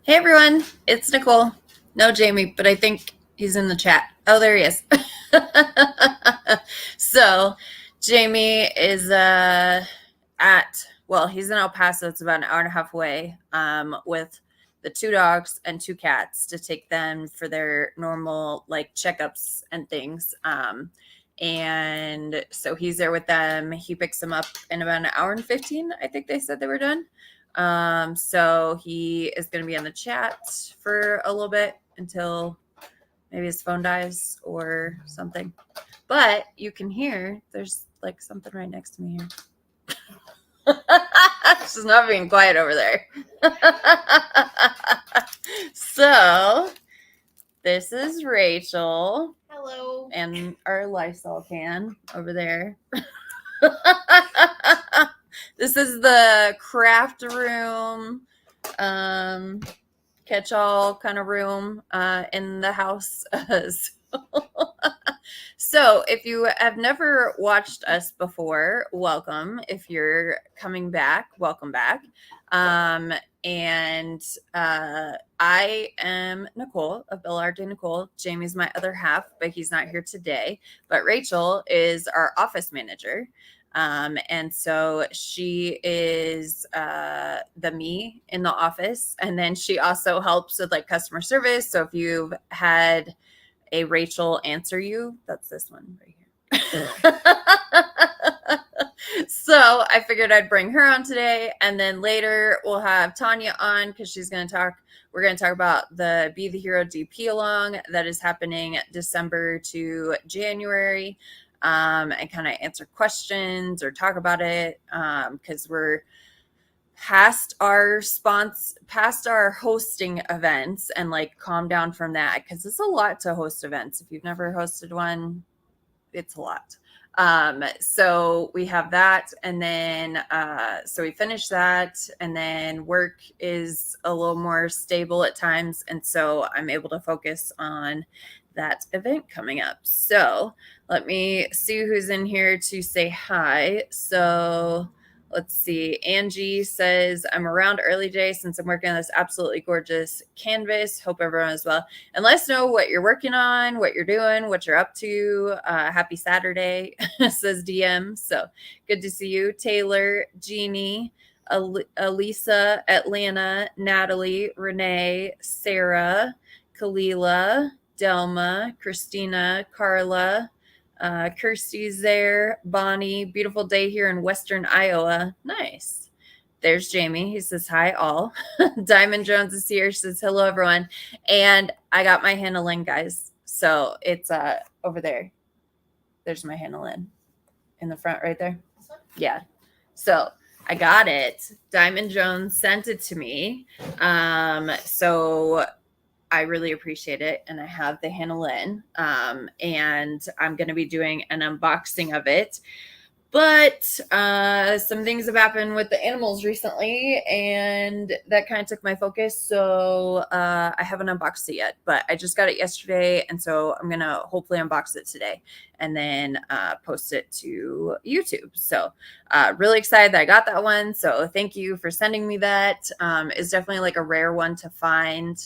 Hey everyone, it's Nicole. No Jamie, but I think he's in the chat. Oh, there he is. So Jamie is he's in El Paso. It's about an hour and a half away with the 2 dogs and 2 cats to take them for their normal like checkups and things. And so he's there with them. He picks them up in about an hour and 15. I think they said they were done. So he is going to be on the chat for a little bit until maybe his phone dies or something. But you can hear there's like something right next to me here. She's not being quiet over there. So this is Rachel. Hello. And our Lysol can over there. This is the craft room, catch-all kind of room in the house. So if you have never watched us before, welcome. If you're coming back, welcome back. And I am Nicole of BellaTube Nicole. Jamie's my other half, but he's not here today. But Rachel is our office manager. And so she is the me in the office. And then she also helps with like customer service. So if you've had a Rachel answer you, that's this one right here. So I figured I'd bring her on today. And then later we'll have Tania on because she's going to talk. We're going to talk about the Be the Hero DP along that is happening December to January. And kind of answer questions or talk about it because we're past our hosting events and like calm down from that because it's a lot to host events. If you've never hosted one, it's a lot. So we have that, and then so we finish that, and then work is a little more stable at times, and so I'm able to focus on that event coming up. So let me see who's in here to say hi. So let's see. Angie says, I'm around early today since I'm working on this absolutely gorgeous canvas. Hope everyone is well. And let us know what you're working on, what you're doing, what you're up to. Happy Saturday, says DM. So good to see you. Taylor, Jeannie, Elisa, Atlanta, Natalie, Renee, Sarah, Kalila, Delma, Christina, Carla, Kirsty's there, Bonnie, beautiful day here in Western Iowa. Nice. There's Jamie. He says, hi, all. Diamond Jones is here. She says, hello, everyone. And I got my handle in, guys. So it's over there. There's my handle in the front right there. Yeah. So I got it. Diamond Jones sent it to me. So I really appreciate it. And I have the handle in. And I'm going to be doing an unboxing of it. But some things have happened with the animals recently, and that kind of took my focus. So I haven't unboxed it yet, but I just got it yesterday. And so I'm going to hopefully unbox it today and then post it to YouTube. So really excited that I got that one. So thank you for sending me that. It's definitely like a rare one to find.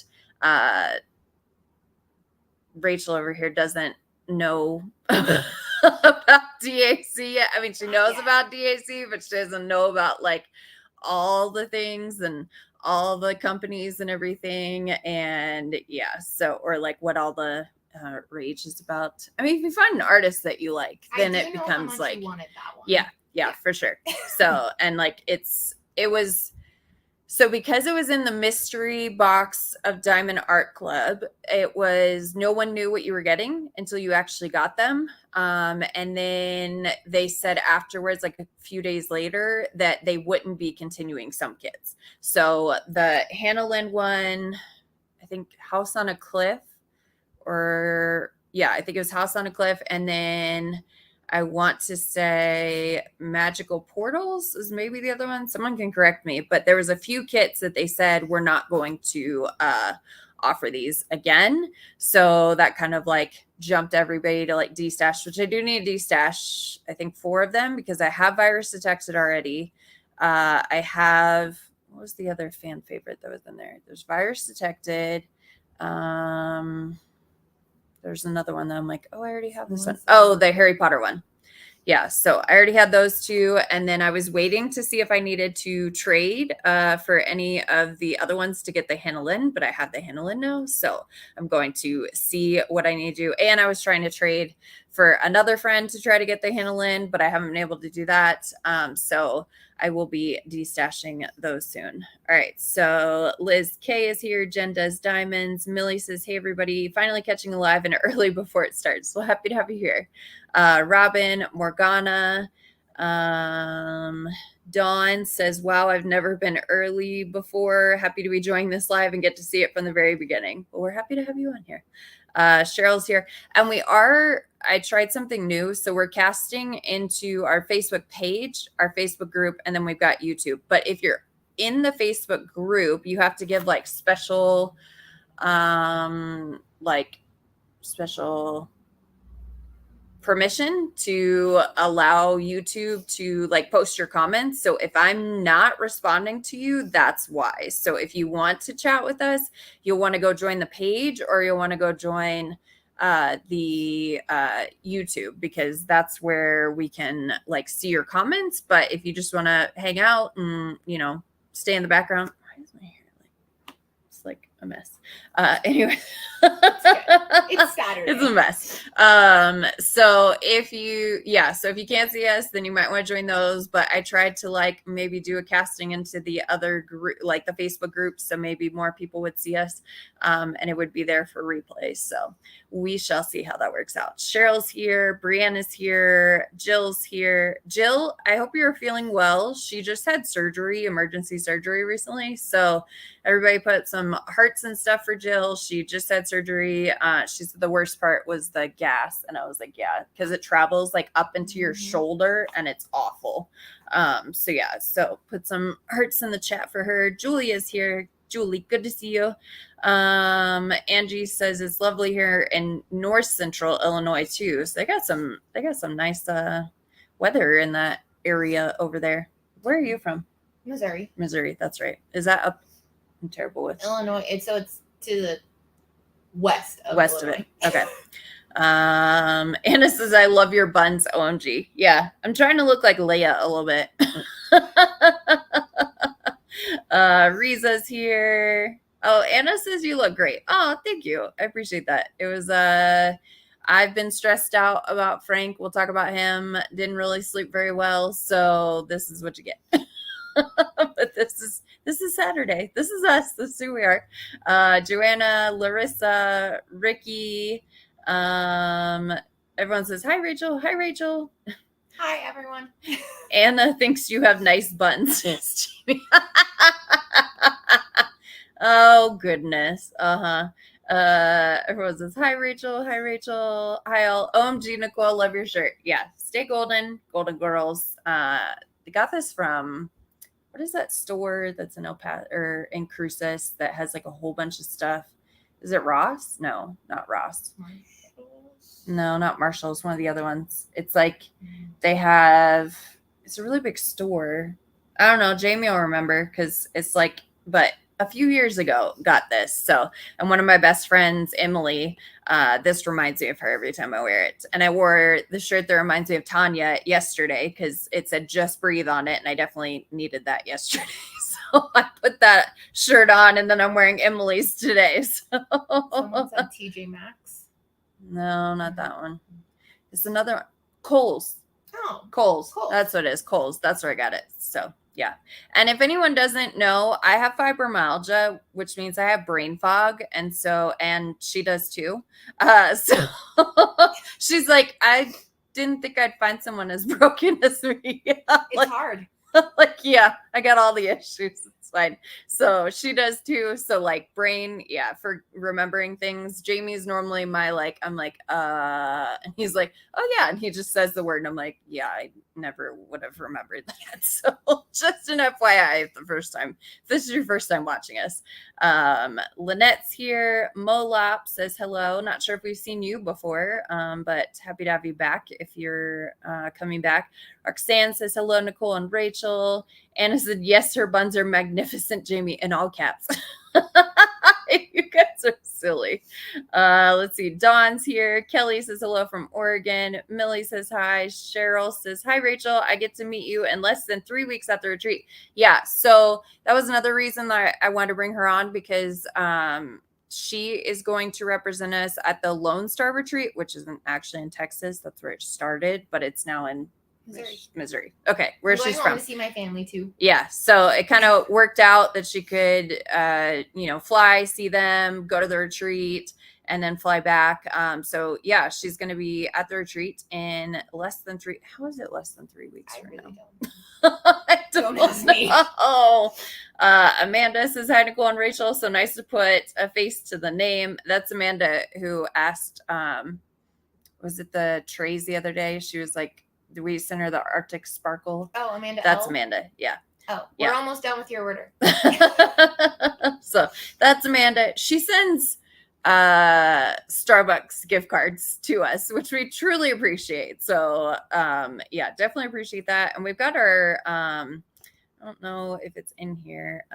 Rachel over here doesn't know about DAC. I mean, she knows about DAC, but she doesn't know about like all the things and all the companies and everything. And yeah, so, or like what all the rage is about. I mean, if you find an artist that you like, then it becomes like, you wanted that one. Yeah, for sure. So, and like so because it was in the mystery box of Diamond Art Club, no one knew what you were getting until you actually got them. And then they said afterwards, like a few days later, that they wouldn't be continuing some kits. So the Hannah Lynn one, I think House on a Cliff, I think it was House on a Cliff. And then I want to say Magical Portals is maybe the other one. Someone can correct me, but there was a few kits that they said we're not going to offer these again. So that kind of like jumped everybody to like destash, which I do need to destash, I think 4 of them because I have virus detected already. I have was the other fan favorite that was in there? There's virus detected. There's another one that I'm like, oh, I already have this one. Oh, the Harry Potter one. Yeah, so I already had those two, and then I was waiting to see if I needed to trade for any of the other ones to get the Hanalin, but I have the Hanalin now, so I'm going to see what I need to do. And I was trying to trade for another friend to try to get the Hanalin, but I haven't been able to do that, so I will be destashing those soon. All right, so Liz K is here. Jen does diamonds. Millie says, hey, everybody, finally catching live and early before it starts. So happy to have you here. Robin, Morgana, Dawn says, wow, I've never been early before. Happy to be joining this live and get to see it from the very beginning. Well, we're happy to have you on here. Cheryl's here. And I tried something new. So we're casting into our Facebook page, our Facebook group, and then we've got YouTube. But if you're in the Facebook group, you have to give like special permission to allow YouTube to like post your comments. So if I'm not responding to you, that's why. So if you want to chat with us, you'll want to go join the page, or you'll want to go join the YouTube, because that's where we can like see your comments. But if you just want to hang out and, stay in the background, why is my hair like a mess? Anyway, it's Saturday. It's a mess. So if you can't see us, then you might want to join those. But I tried to like maybe do a casting into the other group, like the Facebook group, so maybe more people would see us, and it would be there for replay. So we shall see how that works out. Cheryl's here, Brianna's here, Jill's here. Jill, I hope you're feeling well. She just had emergency surgery recently. So everybody put some hearts and stuff for Jill. She just had surgery. She said the worst part was the gas. And I was like, yeah, because it travels like up into your shoulder and it's awful. So put some hearts in the chat for her. Julia's here. Julie, good to see you. Angie says it's lovely here in North Central Illinois too. So they got some nice weather in that area over there. Where are you from? Missouri. That's right. Is that up? I'm terrible with Illinois. It's to the west of it. Okay. Anna says, I love your buns, OMG. Yeah, I'm trying to look like Leia a little bit. Riza's here. Oh, Anna says you look great. Oh, thank you. I appreciate that. It was I've been stressed out about Frank. We'll talk about him. Didn't really sleep very well, so this is what you get. But this is Saturday. This is us. This is who we are. Joanna, Larissa, Ricky. Everyone says hi, Rachel. Hi, Rachel. Hi, everyone. Anna thinks you have nice buttons. Oh goodness. Everyone says hi, Rachel. Hi, Rachel. Hi, all. OMG, Nicole, love your shirt. Yeah, stay golden girls. They got this from, what is that store that's in El Paso or in Cruces that has like a whole bunch of stuff? Is it Ross? No, not Ross. Marshall's? No, not Marshall's. One of the other ones. It's like it's a really big store. I don't know. Jamie will remember because it's like, but a few years ago got this. So, and one of my best friends, Emily, this reminds me of her every time I wear it. And I wore the shirt that reminds me of Tania yesterday because it said just breathe on it. And I definitely needed that yesterday. So I put that shirt on and then I'm wearing Emily's today. So someone said TJ Maxx. No, not that one. It's another one. Kohl's. Oh, Kohl's. That's what it is. Kohl's. That's where I got it. So yeah. And if anyone doesn't know, I have fibromyalgia, which means I have brain fog. And she does too. So she's like, I didn't think I'd find someone as broken as me. It's hard. Like, yeah, I got all the issues. It's fine. So she does too. So like brain, yeah, for remembering things. Jamie's normally I'm like, and he's like, oh yeah. And he just says the word. And I'm like, yeah, I never would have remembered that. So just an FYI, if this is your first time watching us. Lynette's here. Molop says hello. Not sure if we've seen you before, but happy to have you back if you're coming back. Roxanne says hello, Nicole and Rachel. Anna said, yes, her buns are magnificent, Jamie, in all caps. You guys are silly. Let's see. Dawn's here. Kelly says hello from Oregon. Millie says hi. Cheryl says, hi, Rachel. I get to meet you in less than 3 weeks at the retreat. Yeah. So that was another reason that I wanted to bring her on, because she is going to represent us at the Lone Star retreat, which isn't actually in Texas. That's where it started, but it's now in Missouri. Okay, where she's from. I want to see my family too. Yeah, so it kind of worked out that she could, fly, see them, go to the retreat, and then fly back. So yeah, she's going to be at the retreat in less than 3. How is it less than 3 weeks? I really don't. I don't ask me. Oh, Amanda says hi, Nicole and Rachel. So nice to put a face to the name. That's Amanda who asked. Was it the trays the other day? She was like, we sent her the Arctic Sparkle. Oh, Amanda. That's Amanda. Yeah. Oh, we're almost done with your order. So that's Amanda. She sends Starbucks gift cards to us, which we truly appreciate. So yeah, definitely appreciate that. And we've got our I don't know if it's in here.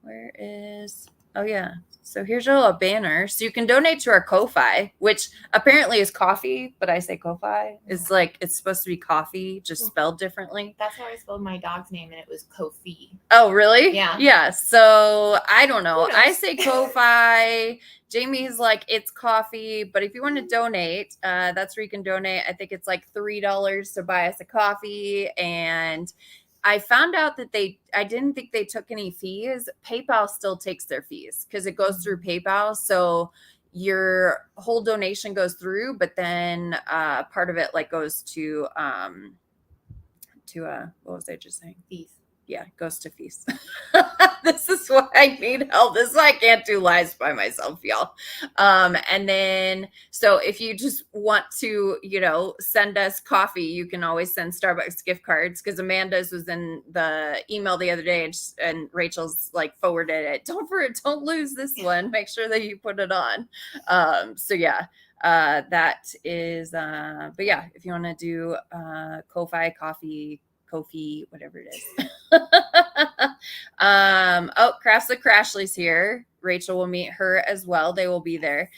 Where is, oh yeah. So here's your little banner. So you can donate to our Ko-Fi, which apparently is coffee, but I say Ko-Fi. It's like, it's supposed to be coffee, just spelled differently. That's how I spelled my dog's name, and it was Kofi. Oh, really? Yeah. Yeah. So I don't know. I say Ko-Fi. Jamie's like, it's coffee, but if you want to donate, that's where you can donate. I think it's like $3 to buy us a coffee. And I found out that I didn't think they took any fees. PayPal still takes their fees because it goes through PayPal. So your whole donation goes through, but then part of it like goes to what was I just saying? Fees. Yeah, goes to fees. This is why I need help. This is why I can't do lives by myself, y'all. And then, so if you just want to, send us coffee, you can always send Starbucks gift cards, because Amanda's was in the email the other day, and Rachel's like forwarded it. Don't lose this one. Make sure that you put it on. So yeah. That is, but yeah, if you want to do Ko-Fi, coffee, Kofi, whatever it is. Crafts of Crashly's here. Rachel will meet her as well. They will be there.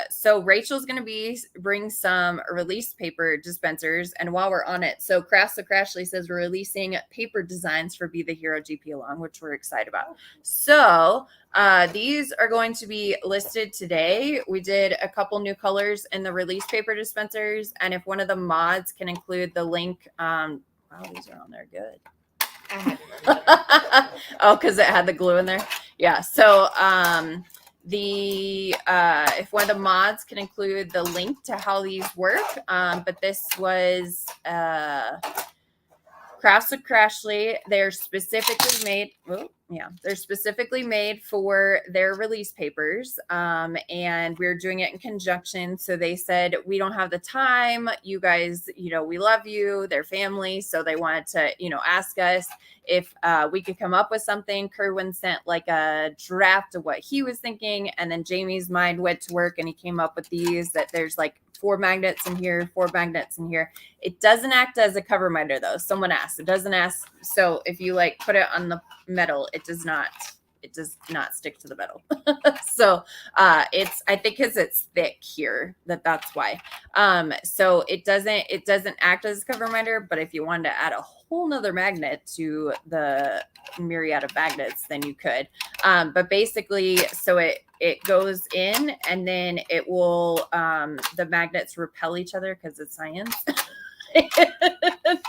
So Rachel's going to bring some release paper dispensers. And while we're on it, so Crafts of Crashly says we're releasing paper designs for Be the Hero GP Along, which we're excited about. So these are going to be listed today. We did a couple new colors in the release paper dispensers. And if one of the mods can include the link, wow, these are on there. Good. Oh, because it had the glue in there. Yeah. So if one of the mods can include the link to how these work, but this was Crafts of Crashly. They're specifically made. They're specifically made for their release papers. And we're doing it in conjunction. So they said, we don't have the time. You guys, we love you, their family. So they wanted to, ask us if we could come up with something. Kerwin sent like a draft of what he was thinking. And then Jamie's mind went to work and he came up with these, that there's like 4 magnets in here, 4 magnets in here. It doesn't act as a cover minder though. Someone asked. It doesn't ask. So if you like put it on the metal, it does not stick to the metal. So I think because it's thick here, that's why. So it doesn't act as a cover minder, but if you wanted to add a whole nother magnet to the myriad of magnets, then you could. But basically, so it goes in and then it will the magnets repel each other because it's science.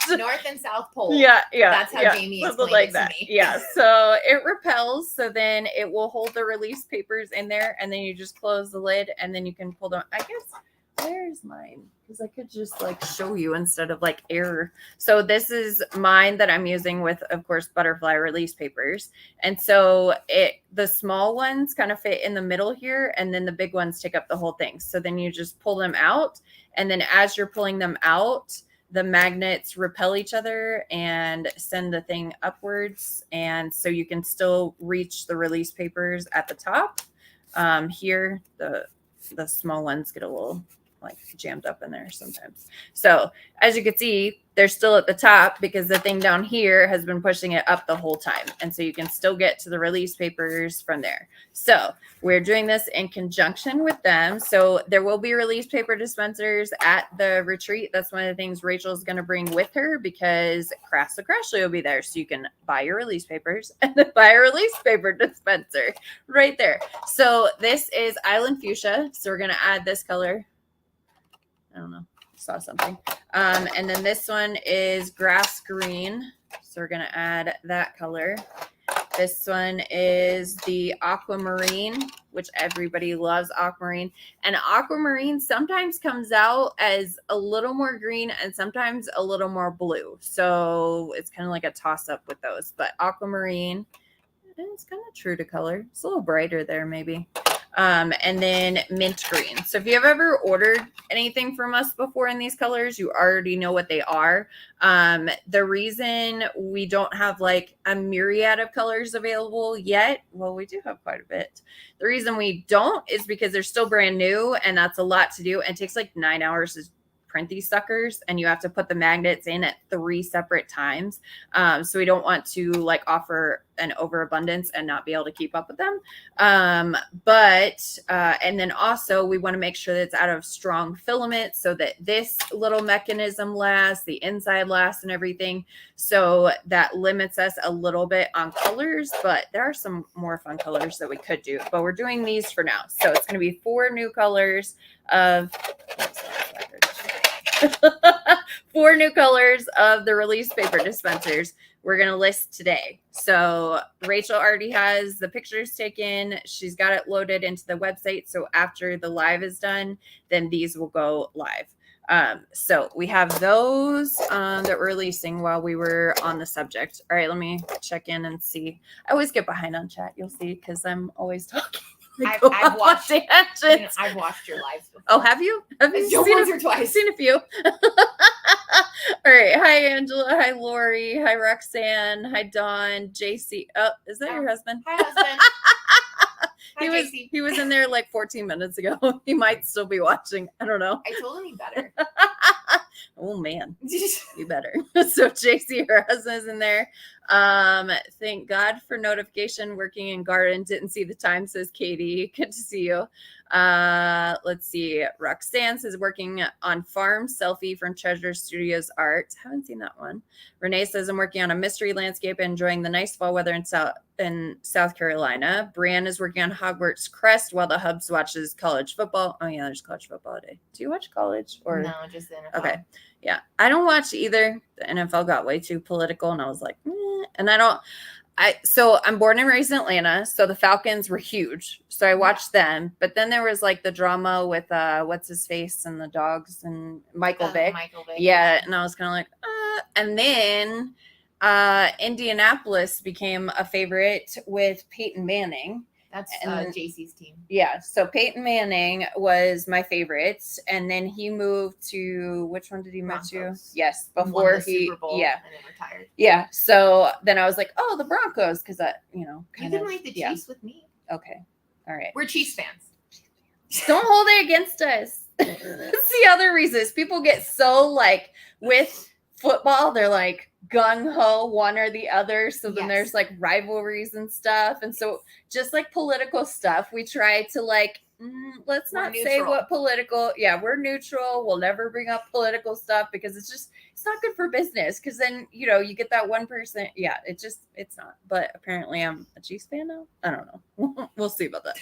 North and South Pole. Yeah. That's how Jamie explained it to me. Yeah. So it repels. So then it will hold the release papers in there, and then you just close the lid, and then you can pull them. I guess where's mine? Because I could just like show you instead of like air. So this is mine that I'm using with, of course, butterfly release papers. And so the small ones kind of fit in the middle here, and then the big ones take up the whole thing. So then you just pull them out, and then as you're pulling them out, the magnets repel each other and send the thing upwards. And so you can still reach the release papers at the top. Here, the small ones get a little like jammed up in there sometimes. So as you can see, they're still at the top because the thing down here has been pushing it up the whole time. And so you can still get to the release papers from there. So we're doing this in conjunction with them. So there will be release paper dispensers at the retreat. That's one of the things Rachel's going to bring with her because Crafts Crashly will be there. So you can buy your release papers and then buy a release paper dispenser right there. So this is Island Fuchsia. So we're going to add this color. I don't know. Saw something. And then this one is Grass Green. So we're going to add that color. This one is the Aquamarine, which everybody loves Aquamarine. And Aquamarine sometimes comes out as a little more green and sometimes a little more blue. So it's kind of like a toss-up with those. But Aquamarine, it's kind of true to color. It's a little brighter there maybe. And then mint green. So if you have ever ordered anything from us before in these colors, you already know what they are. The reason we don't have like a myriad of colors available yet, well, we do have quite a bit. The reason we don't is because they're still brand new and that's a lot to do. And it takes like 9 hours to print these suckers and you have to put the magnets in at 3 separate times. So we don't want to like offer an overabundance and not be able to keep up with them. And then also we want to make sure that it's out of strong filament so that this little mechanism lasts, the inside lasts and everything. So that limits us a little bit on colors, but there are some more fun colors that we could do, but we're doing these for now. So it's going to be 4 new colors of 4 new colors of the release paper dispensers we're going to list today. So Rachel already has the pictures taken. She's got it loaded into the website. So after the live is done, then these will go live. So we have those that we're releasing while we were on the subject. All right, let me check in and see. I always get behind on chat, you'll see, because I'm always talking. I've watched your lives before. Oh, have you? Have you seen once or twice? I've seen a few. All right. Hi, Angela. Hi, Lori. Hi, Roxanne. Hi, Dawn. JC. Oh, is that your husband? Hi, husband. Hi, JC. He was in there like 14 minutes ago. He might still be watching. I don't know. I told him he better. Oh man, you better. So JC, her husband, is in there. Thank God for notification. Working in garden. Didn't see the time, says Katie. Good to see you. Let's see. Roxanne says working on farm selfie from Treasure Studios Art. Haven't seen that one. Renee says I'm working on a mystery landscape, enjoying the nice fall weather in South Carolina. Brianne is working on Hogwarts Crest while the Hubs watches college football. Oh yeah, there's college football today. Do you watch college or no? Just the NFL. Okay. Yeah, I don't watch either. The NFL got way too political, and I was like, and so I'm born and raised in Atlanta, so the Falcons were huge. So I watched them, but then there was like the drama with what's his face and the dogs and Michael Vick. Yeah, and I was kind of like, and then Indianapolis became a favorite with Peyton Manning. That's JC's team. Yeah. So Peyton Manning was my favorite. And then he moved to, which one did he move to? Yes. Before he, Super Bowl yeah. And then retired. Yeah. So then I was like, oh, the Broncos. Cause that, you can like the Chiefs with me. Okay. All right. We're Chiefs fans. Don't hold it against us. That's the other reason is people get so like with football, they're like gung-ho one or the other, so then there's like rivalries and stuff, and so just like political stuff we try to like let's not say what political, we're neutral, we'll never bring up political stuff because it's not good for business, because then you get that 1%, it's not. But apparently I'm a Chiefs fan now. I don't know. We'll see about that.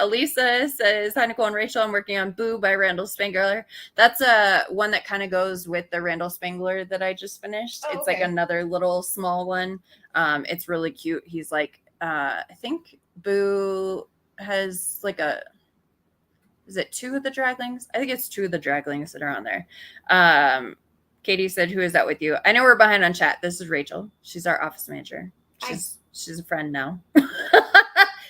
Elisa says, hi Nicole and Rachel, I'm working on Boo by Randall Spangler. That's one that kind of goes with the Randall Spangler that I just finished. It's like another little small one. It's really cute. He's like I think Boo has like is it 2 of the draglings? I think it's 2 of the draglings that are on there. Katie said, who is that with you? I know we're behind on chat. This is Rachel. She's our office manager. She's a friend now.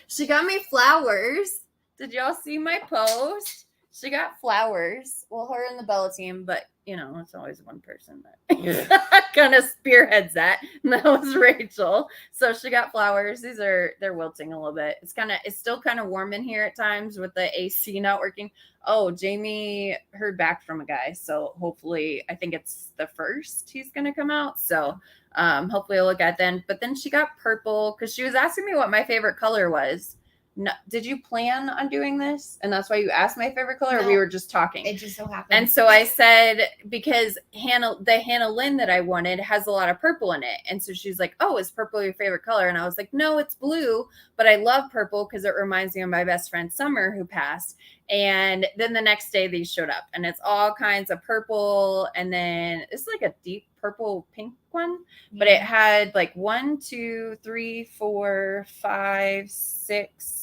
She got me flowers. Did y'all see my post? She got flowers. Well, her and the Bella team, but it's always one person that kind of spearheads that. And that was Rachel. So she got flowers. They're wilting a little bit. It's still kind of warm in here at times with the AC not working. Oh, Jamie heard back from a guy. So hopefully, I think it's the 1st he's going to come out. So hopefully I'll look at then. But then she got purple because she was asking me what my favorite color was. No, did you plan on doing this? And that's why you asked my favorite color, or we were just talking? It just so happened. And so I said, because the Hannah Lynn that I wanted has a lot of purple in it. And so she's like, oh, is purple your favorite color? And I was like, no, it's blue, but I love purple because it reminds me of my best friend Summer, who passed. And then the next day these showed up, and it's all kinds of purple. And then it's like a deep purple pink one, but it had like 1, 2, 3, 4, 5, 6,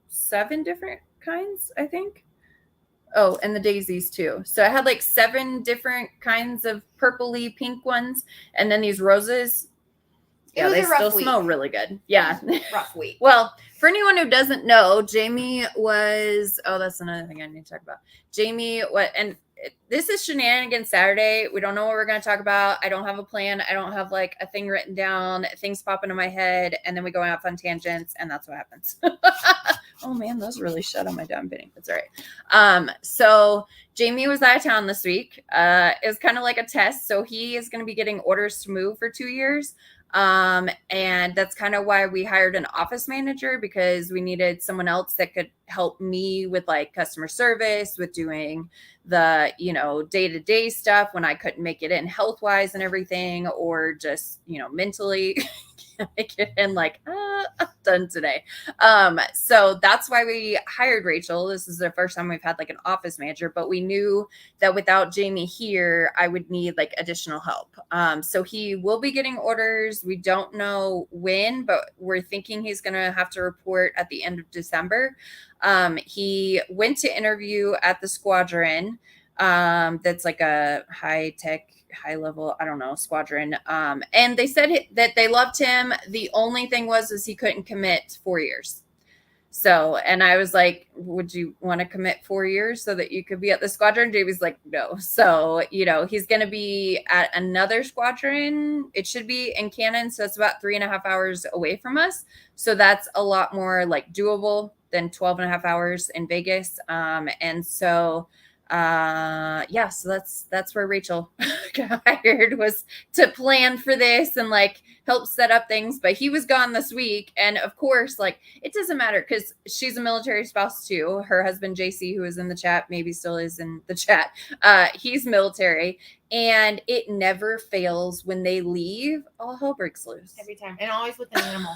7 different kinds, I think. Oh, and the daisies too. So I had like 7 different kinds of purpley pink ones, and then these roses. Yeah, they still smell really good. Yeah. Rough week. Well, for anyone who doesn't know, Jamie was, that's another thing I need to talk about. Jamie, this is Shenanigans Saturday. We don't know what we're going to talk about. I don't have a plan. I don't have like a thing written down. Things pop into my head, and then we go off on tangents, and that's what happens. Oh man, those really shut on my dumb bidding. That's all right. So Jamie was out of town this week. It was kind of like a test. So he is going to be getting orders to move for 2 years. And that's kind of why we hired an office manager, because we needed someone else that could help me with like customer service, with doing the, day-to-day stuff when I couldn't make it in health-wise and everything, or just, mentally can't make it in, like, I'm done today. So that's why we hired Rachel. This is the first time we've had like an office manager, but we knew that without Jamie here, I would need like additional help. So he will be getting orders. We don't know when, but we're thinking he's going to have to report at the end of December. He went to interview at the Squadron. That's like a high level, I don't know, squadron. And they said that they loved him. The only thing was he couldn't commit 4 years. So, and I was like, would you want to commit 4 years so that you could be at the squadron? Jamie's like, no. So, he's going to be at another squadron. It should be in Cannon. So it's about 3.5 hours away from us. So that's a lot more like doable than 12.5 hours in Vegas. And so, so that's where Rachel got hired, was to plan for this and like help set up things. But he was gone this week, and of course, like, it doesn't matter because she's a military spouse too. Her husband JC, who is in the chat, maybe still is in the chat, he's military, and it never fails when they leave. All hell breaks loose every time, and always with an animal.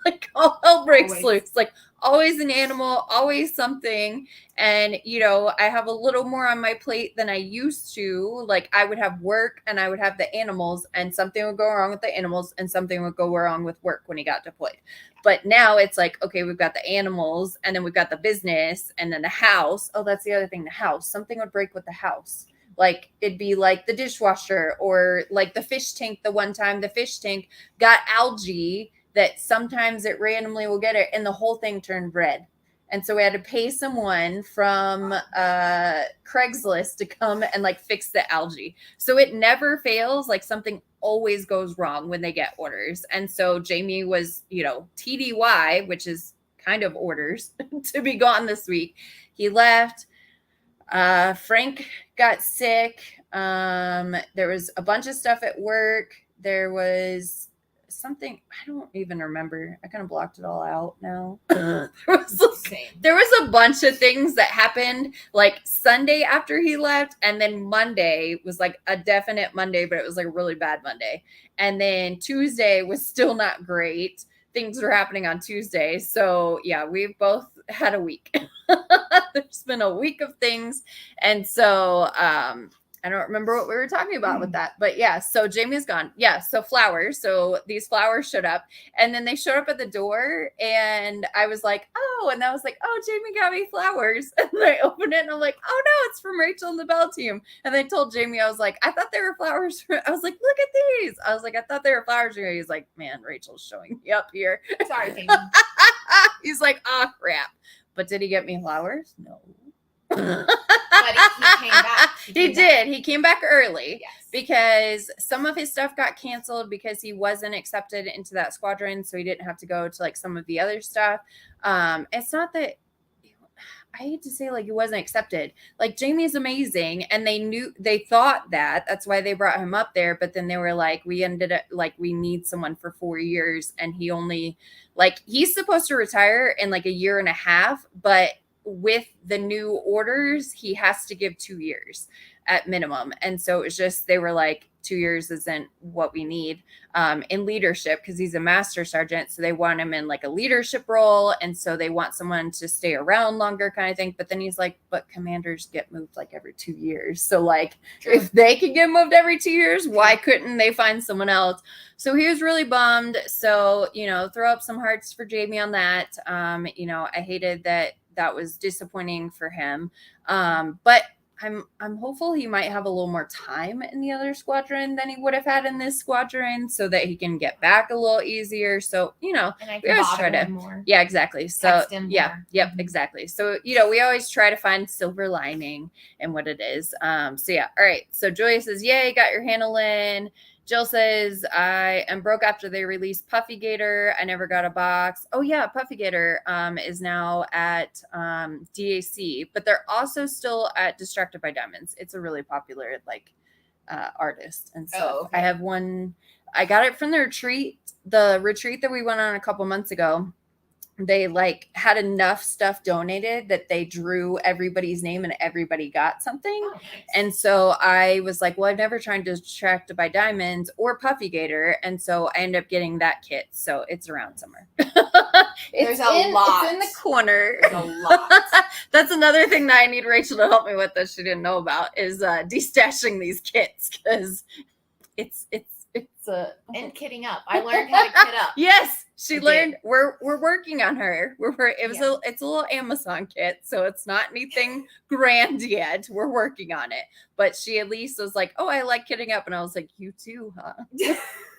Like, all hell breaks loose. Like, always an animal, always something. And, I have a little more on my plate than I used to. Like, I would have work and I would have the animals, and something would go wrong with the animals and something would go wrong with work when he got deployed. But now it's like, okay, we've got the animals, and then we've got the business, and then the house. Oh, that's the other thing, the house. Something would break with the house. Like, it'd be like the dishwasher, or like the fish tank. The one time the fish tank got algae that sometimes it randomly will get it, and the whole thing turned red. And so we had to pay someone from Craigslist to come and like fix the algae. So it never fails. Like, something always goes wrong when they get orders. And so Jamie was, TDY, which is kind of orders, to be gone this week. He left. Frank got sick. There was a bunch of stuff at work. There was something, I don't even remember. I kind of blocked it all out now. There was a bunch of things that happened like Sunday after he left, and then Monday was like a definite Monday, but it was like a really bad Monday. And then Tuesday was still not great. Things were happening on Tuesday. So yeah, we've both had a week. There's been a week of things. And so I don't remember what we were talking about with that, but yeah, so Jamie's gone. Yeah, so flowers. So these flowers showed up, and then they showed up at the door, and I was like, oh, and I was like, oh, Jamie got me flowers. And I opened it, and I'm like, oh no, it's from Rachel and the BellaTube. And I told Jamie, I was like, I thought they were flowers. I was like, look at these. I was like, I thought they were flowers. And he's like, man, Rachel's showing me up here. Sorry, Jamie. He's like, oh crap. But did he get me flowers? No. But he came back. He did. He came back early. Yes. Because some of his stuff got canceled because he wasn't accepted into that squadron, so he didn't have to go to like some of the other stuff. It's not that I hate to say like he wasn't accepted. Like Jamie's amazing, and they thought that's why they brought him up there. But then they were like, we ended up like we need someone for 4 years, and he only he's supposed to retire in like a year and a half, but with the new orders, he has to give 2 years at minimum. And so it was just, they were like, 2 years isn't what we need in leadership, because he's a master sergeant. So they want him in like a leadership role. And so they want someone to stay around longer kind of thing. But then he's like, but commanders get moved like every 2 years. So like, True. If they could get moved every 2 years, why couldn't they find someone else? So he was really bummed. So, throw up some hearts for Jamie on that. I hated that was disappointing for him. But I'm hopeful he might have a little more time in the other squadron than he would have had in this squadron, so that he can get back a little easier. So, and I can bother him more. Yeah, exactly. So text him yeah, more. Yep, mm-hmm. Exactly. So, we always try to find silver lining in what it is. So yeah. All right. So Julia says, yay, got your handle in. Jill says, I am broke after they released Puffy Gator. I never got a box. Oh, yeah. Puffy Gator is now at DAC, but they're also still at Distracted by Diamonds. It's a really popular, artist. And so I have one. I got it from the retreat that we went on a couple months ago. They had enough stuff donated that they drew everybody's name and everybody got something. Oh, nice. And so I was like, well, I've never tried Distracted by Diamonds or Puffy Gator. And so I ended up getting that kit. So it's around somewhere. There's a lot. It's in the corner. There's a lot. That's another thing that I need Rachel to help me with that she didn't know about is destashing these kits, because it's and kitting up. I learned how to kit up. Yes, she learned. We're working on her. It's a little Amazon kit, so it's not anything grand yet. We're working on it, but she at least was like, "Oh, I like kitting up," and I was like, "You too, huh?"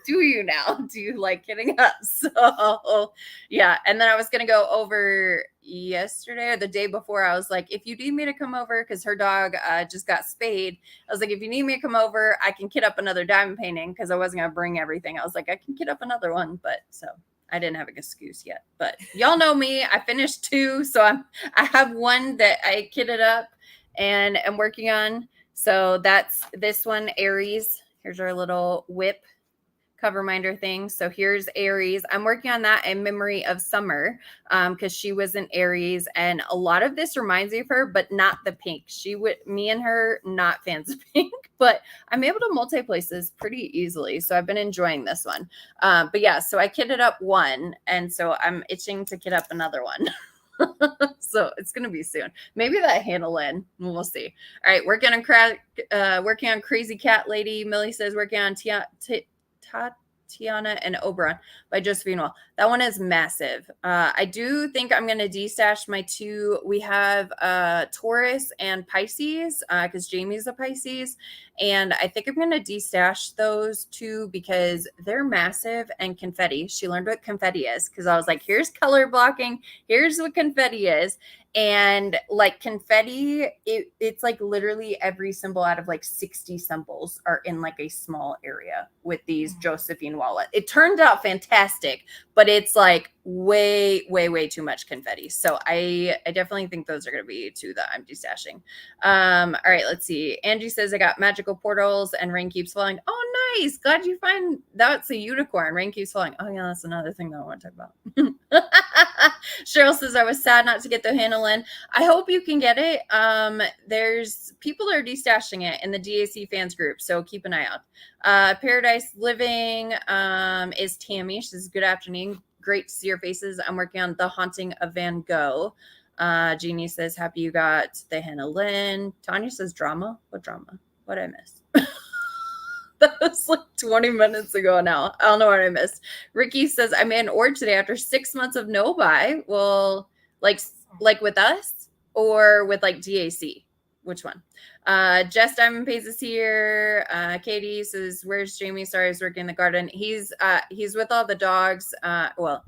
Do you now? Do you like kitting up? So yeah. And then I was gonna go over yesterday or the day before. I was like, if you need me to come over, because her dog just got spayed. I was like, if you need me to come over, I can kit up another diamond painting, because I wasn't gonna bring everything. I was like, I can kit up another one, but so I didn't have an excuse yet. But y'all know me. I finished 2, so I have one that I kitted up and am working on. So that's this one, Aries. Here's our little whip cover minder thing. So here's Aries. I'm working on that in memory of Summer, because she was an Aries, and a lot of this reminds me of her, but not the pink. Me and her, not fans of pink, but I'm able to multi-places pretty easily. So I've been enjoying this one. But yeah, so I kitted up one, and so I'm itching to kit up another one. So it's gonna be soon. Maybe that handle in. We'll see. All right, working on Crazy Cat Lady. Millie says working on Tatiana and Oberon by Josephine Wall. That one is massive. I do think I'm going to destash my 2. We have Taurus and Pisces, because Jamie's a Pisces. And I think I'm going to destash those 2 because they're massive, and confetti. She learned what confetti is, because I was like, here's color blocking. Here's what confetti is. And confetti, it's literally every symbol out of 60 symbols are in a small area with these Josephine wallet. It turned out fantastic, but it's way, way, way too much confetti. So I definitely think those are going to be 2 that I'm destashing. All right, let's see. Angie says I got magical portals and rain keeps falling. Oh, nice. Glad you find that's a unicorn. Rain keeps falling. Oh yeah, that's another thing that I want to talk about. Cheryl says I was sad not to get the handle in. I hope you can get it. There's people that are destashing it in the DAC fans group, so keep an eye out. Paradise Living is Tammy. She says good afternoon. Great to see your faces. I'm working on The Haunting of Van Gogh. Jeannie says happy you got the handle in. Tanya says drama. What drama? What did I miss? That was 20 minutes ago now. I don't know what I missed. Ricky says, I made an order today after 6 months of no buy. Well, like with us or with DAC? Which one? Jess Diamond Pays is here. Katie says, where's Jamie? Sorry, I was working in the garden. He's with all the dogs.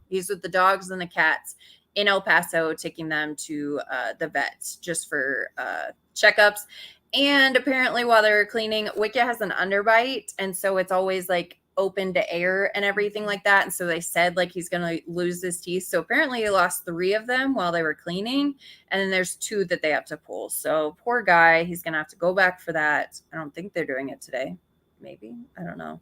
He's with the dogs and the cats in El Paso, taking them to the vet just for checkups. And apparently while they were cleaning, Wicket has an underbite, and so it's always like open to air and everything like that. And so they said like he's gonna lose his teeth. So apparently he lost 3 of them while they were cleaning, and then there's 2 that they have to pull. So poor guy, he's gonna have to go back for that. I don't think they're doing it today. Maybe, I don't know.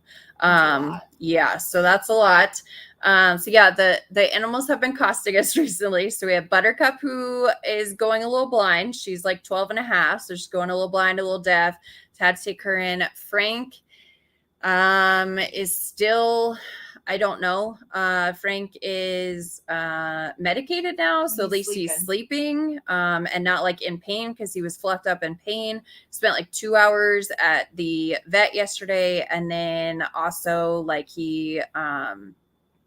Yeah, so that's a lot. So yeah, the animals have been costing us recently. So we have Buttercup, who is going a little blind. She's like 12 and a half, so she's going a little blind, a little deaf. Had to take her in. Frank is still, I don't know. Frank is medicated now, so at least he's sleeping and not like in pain, because he was fluffed up in pain. Spent like 2 hours at the vet yesterday, and then also like he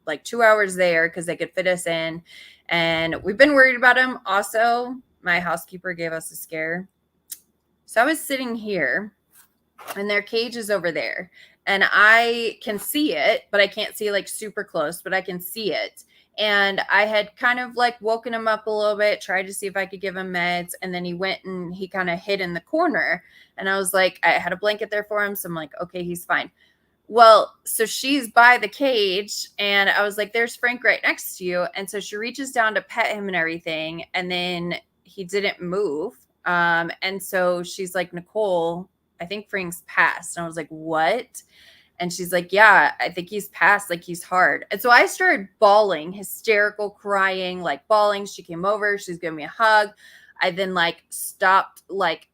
like 2 hours there because they could fit us in, and we've been worried about him. Also, my housekeeper gave us a scare. So I was sitting here, and their cage is over there, and I can see it, but I can't see like super close, but I can see it. And I had kind of like woken him up a little bit, tried to see if I could give him meds. And then he went and he kind of hid in the corner. And I was like, I had a blanket there for him. So I'm like, okay, he's fine. Well, so she's by the cage, and I was like, there's Frank right next to you. And so she reaches down to pet him and everything. And then he didn't move. And so she's like, Nicole, I think Frank's passed. And I was like, what? And she's like, yeah, I think he's passed. Like, he's hard. And so I started bawling, hysterical, crying, like bawling. She came over. She's giving me a hug. I then like stopped, like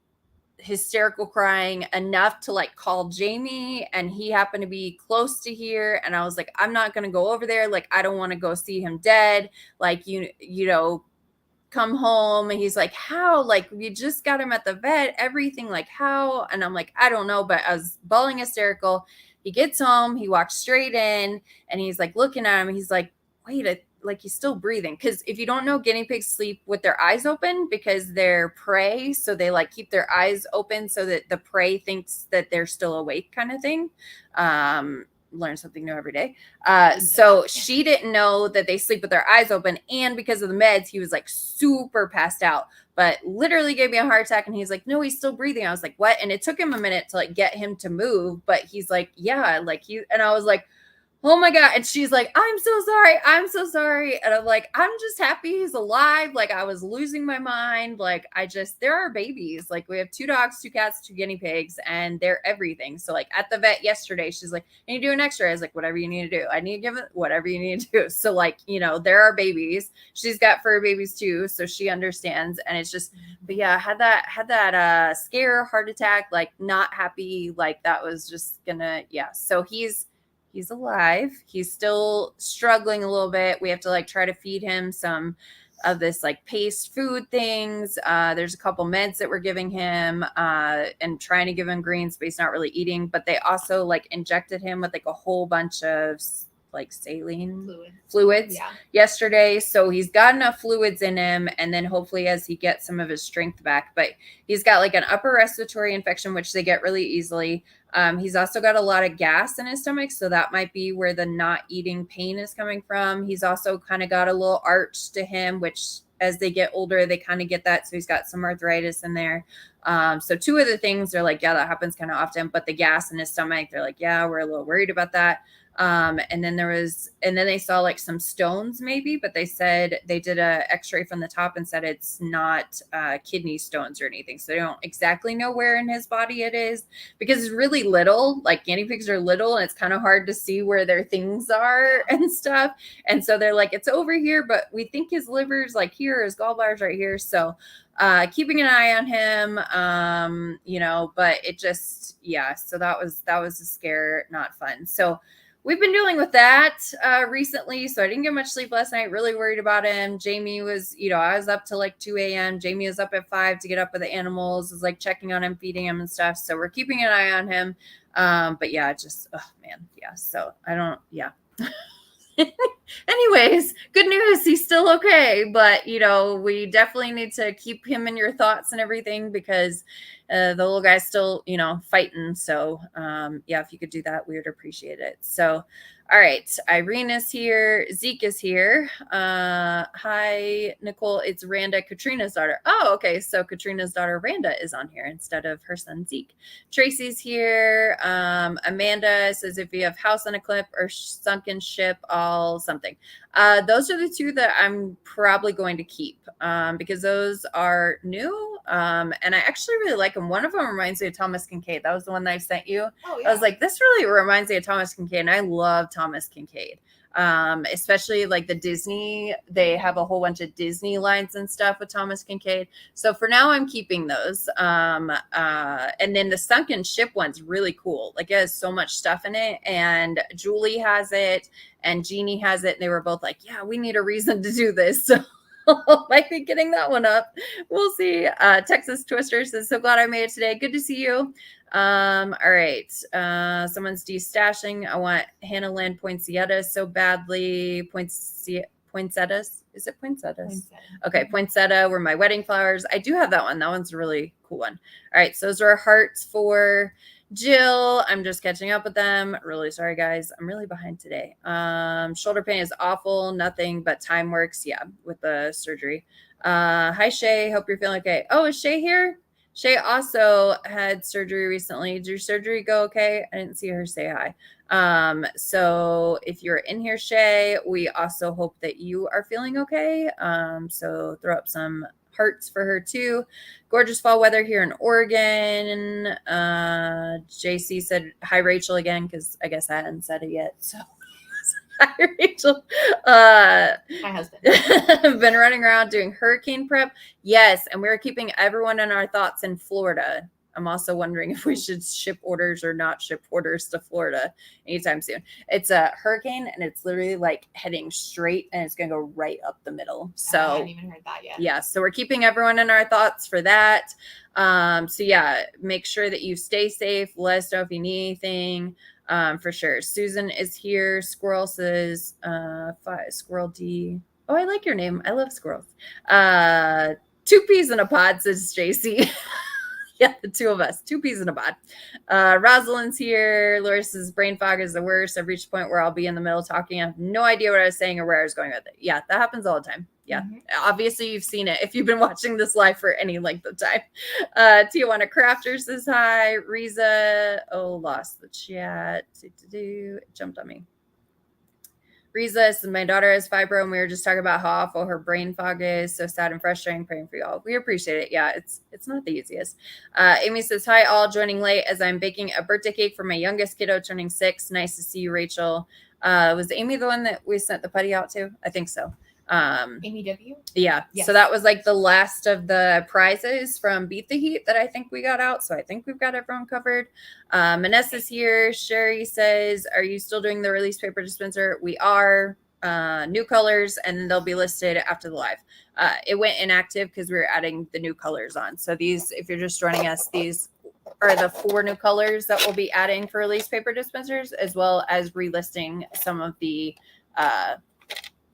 hysterical crying enough to like call Jamie, and he happened to be close to here. And I was like, I'm not going to go over there. Like, I don't want to go see him dead. Like, you know, come home. And he's like, how? Like, we just got him at the vet, everything, like how? And I'm like, I don't know, but I was bawling hysterical. He gets home, he walks straight in, and he's like looking at him. He's like, wait, like he's still breathing. Because if you don't know, guinea pigs sleep with their eyes open because they're prey. So they like keep their eyes open so that the prey thinks that they're still awake, kind of thing. Learn something new every day. So she didn't know that they sleep with their eyes open. And because of the meds, he was like super passed out, but literally gave me a heart attack. And he's like, no, he's still breathing. I was like, what? And it took him a minute to like get him to move, but he's like, yeah, like and I was like, oh my God. And she's like, I'm so sorry. I'm so sorry. And I'm like, I'm just happy he's alive. Like, I was losing my mind. Like, there are babies. Like, we have 2 dogs, 2 cats, 2 guinea pigs, and they're everything. So like at the vet yesterday, she's like, I need to do an x-ray. I was like, whatever you need to do. I need to give it whatever you need to do. So like, you know, there are babies. She's got fur babies too. So she understands. And it's just, but yeah, had that scare, heart attack, like not happy. Like that was just gonna, yeah. So he's alive. He's still struggling a little bit. We have to like try to feed him some of this like paste food things. There's a couple meds that we're giving him and trying to give him greens, but he's not really eating. But they also like injected him with like a whole bunch of like saline fluids yesterday. So he's got enough fluids in him, and then hopefully as he gets some of his strength back. But he's got like an upper respiratory infection, which they get really easily. He's also got a lot of gas in his stomach, so that might be where the not eating pain is coming from. He's also kind of got a little arch to him, which as they get older, they kind of get that. So he's got some arthritis in there. So 2 of the things they're like, yeah, that happens kind of often, but the gas in his stomach, they're like, yeah, we're a little worried about that. And then they saw like some stones maybe, but they said they did a x-ray from the top and said it's not kidney stones or anything. So they don't exactly know where in his body it is, because it's really little. Like guinea pigs are little, and it's kind of hard to see where their things are and stuff. And so they're like, it's over here, but we think his liver's like here, his gallbladder's right here. So keeping an eye on him, you know, but it just, yeah. So that was a scare, not fun. So we've been dealing with that recently. So I didn't get much sleep last night, really worried about him. Jamie was, you know, I was up till like 2 a.m. Jamie was up at 5 to get up with the animals, was like checking on him, feeding him and stuff. So we're keeping an eye on him. But yeah, just, oh man. Yeah. So yeah. Anyways, good news. He's still okay. But, you know, we definitely need to keep him in your thoughts and everything, because The little guy's still, fighting. So, yeah, if you could do that, we would appreciate it. So, all right. Irene is here. Zeke is here. Hi, Nicole. It's Randa, Katrina's daughter. Oh, okay. So Katrina's daughter, Randa, is on here instead of her son, Zeke. Tracy's here. Amanda says if you have house on a cliff or sunken ship, all something. Those are the two that I'm probably going to keep because those are new. And I actually really like them. One of them reminds me of Thomas Kincaid. That was the one that I sent you. Oh, yeah. I was like, this really reminds me of Thomas Kincaid. And I love Thomas Kincaid. Especially like the Disney, they have a whole bunch of Disney lines and stuff with Thomas Kincaid. So for now, I'm keeping those. And then the sunken ship one's really cool. Like it has so much stuff in it, and Julie has it, and Jeannie has it. And they were both like, "Yeah, we need a reason to do this." So might be getting that one up. We'll see. Texas Twister says, "So glad I made it today. Good to see you." All right. Someone's destashing. I want Hannah Land Poinsettias so badly. Poinsettias. Is it poinsettias? Okay, poinsettia were my wedding flowers. I do have that one. That one's a really cool one. All right, so those are hearts for Jill. I'm just catching up with them. Really sorry, guys. I'm really behind today. Shoulder pain is awful. Nothing but time works. Yeah, with the surgery. Hi, Shay. Hope you're feeling okay. Oh, is Shay here? Shay also had surgery recently. Did your surgery go okay? I didn't see her say hi. So if you're in here, Shay, we also hope that you are feeling okay. So throw up some hearts for her too. Gorgeous fall weather here in Oregon. JC said hi, Rachel, again, because I guess I hadn't said it yet. So hi, Rachel. My husband. Been running around doing hurricane prep. Yes, and we're keeping everyone in our thoughts in Florida. I'm also wondering if we should ship orders or not ship orders to Florida anytime soon. It's a hurricane, and it's literally like heading straight, and it's going to go right up the middle. So I haven't even heard that yet. Yeah, so we're keeping everyone in our thoughts for that. So yeah, make sure that you stay safe. Let us know if you need anything. For sure. Susan is here. Squirrel says, Squirrel D. Oh, I like your name. I love squirrels. 2 peas in a pod, says JC. Yeah, the two of us, 2 peas in a pod. Rosalind's here. Laura says brain fog is the worst. I've reached a point where I'll be in the middle talking. I have no idea what I was saying or where I was going with it. Yeah, that happens all the time. Yeah. Mm-hmm. Obviously, you've seen it if you've been watching this live for any length of time. Tijuana Crafter says hi. Riza. Oh, lost the chat. It jumped on me. Riza says, my daughter has fibro, and we were just talking about how awful her brain fog is. So sad and frustrating. Praying for you all. We appreciate it. Yeah, it's not the easiest. Amy says, hi, all. Joining late as I'm baking a birthday cake for my youngest kiddo turning 6. Nice to see you, Rachel. Was Amy the one that we sent the putty out to? I think so. Amy W. Yeah. Yes. So that was like the last of the prizes from Beat the Heat that I think we got out. So I think we've got everyone covered. Manessa's here. Sherry says, are you still doing the release paper dispenser? We are. New colors, and they'll be listed after the live. It went inactive because we were adding the new colors on. So these, if you're just joining us, these are the 4 new colors that we'll be adding for release paper dispensers, as well as relisting some of the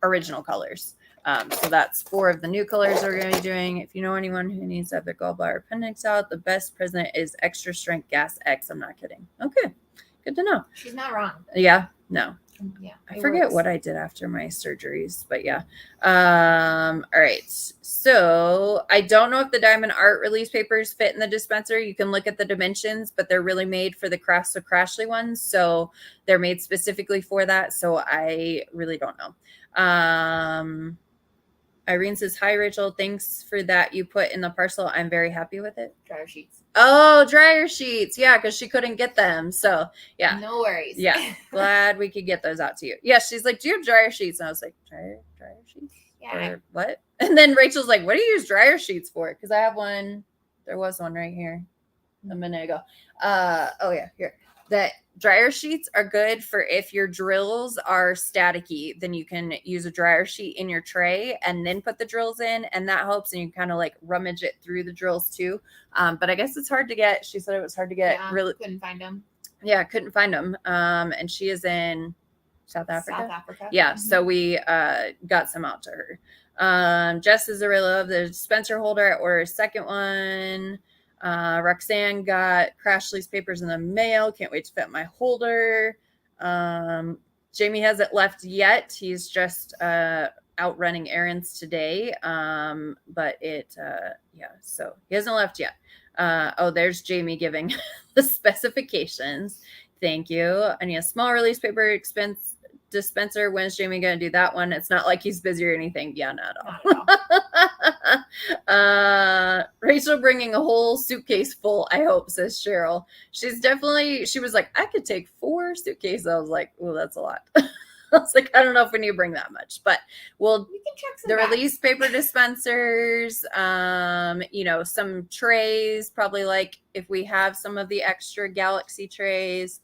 original colors. So that's 4 of the new colors we're going to be doing. If you know anyone who needs to have their gallbladder appendix out, the best present is extra strength gas X. I'm not kidding. Okay, good to know. She's not wrong. Yeah, no. Yeah, I forget what I did after my surgeries, but yeah. All right. So I don't know if the Diamond Art release papers fit in the dispenser. You can look at the dimensions, but they're really made for the Crafts of Crashly ones. So they're made specifically for that. So I really don't know. Irene says, hi, Rachel. Thanks for that you put in the parcel. I'm very happy with it. Dryer sheets. Oh, dryer sheets. Yeah, because she couldn't get them. So, yeah. No worries. Yeah. Glad we could get those out to you. Yeah, she's like, do you have dryer sheets? And I was like, dryer sheets? Yeah. Or what? And then Rachel's like, what do you use dryer sheets for? Because I have one. There was one right here a minute ago. Oh, yeah, here. That dryer sheets are good for if your drills are staticky, then you can use a dryer sheet in your tray and then put the drills in, and that helps. And you kind of like rummage it through the drills too. But I guess it's hard to get. She said it was hard to get. Yeah, really couldn't find them. Yeah, couldn't find them. And she is in South Africa. Yeah, Mm-hmm. so we got some out to her. Jess is a real love the dispenser holder. I ordered a second one. Roxanne got crash lease papers in the mail. Can't wait to fit my holder. Jamie hasn't left yet. He's just out running errands today. But so he hasn't left yet. There's Jamie giving the specifications. Thank you. I need a small release paper dispenser. When's Jamie going to do that one? It's not like he's busy or anything. Yeah, not at all. Rachel bringing a whole suitcase full, I hope, says Cheryl. She was like, I could take 4 suitcases. I was like, oh, that's a lot. I was like, I don't know if we need to bring that much, but we can check the bags. Release paper dispensers, some trays, probably like if we have some of the extra Galaxy trays,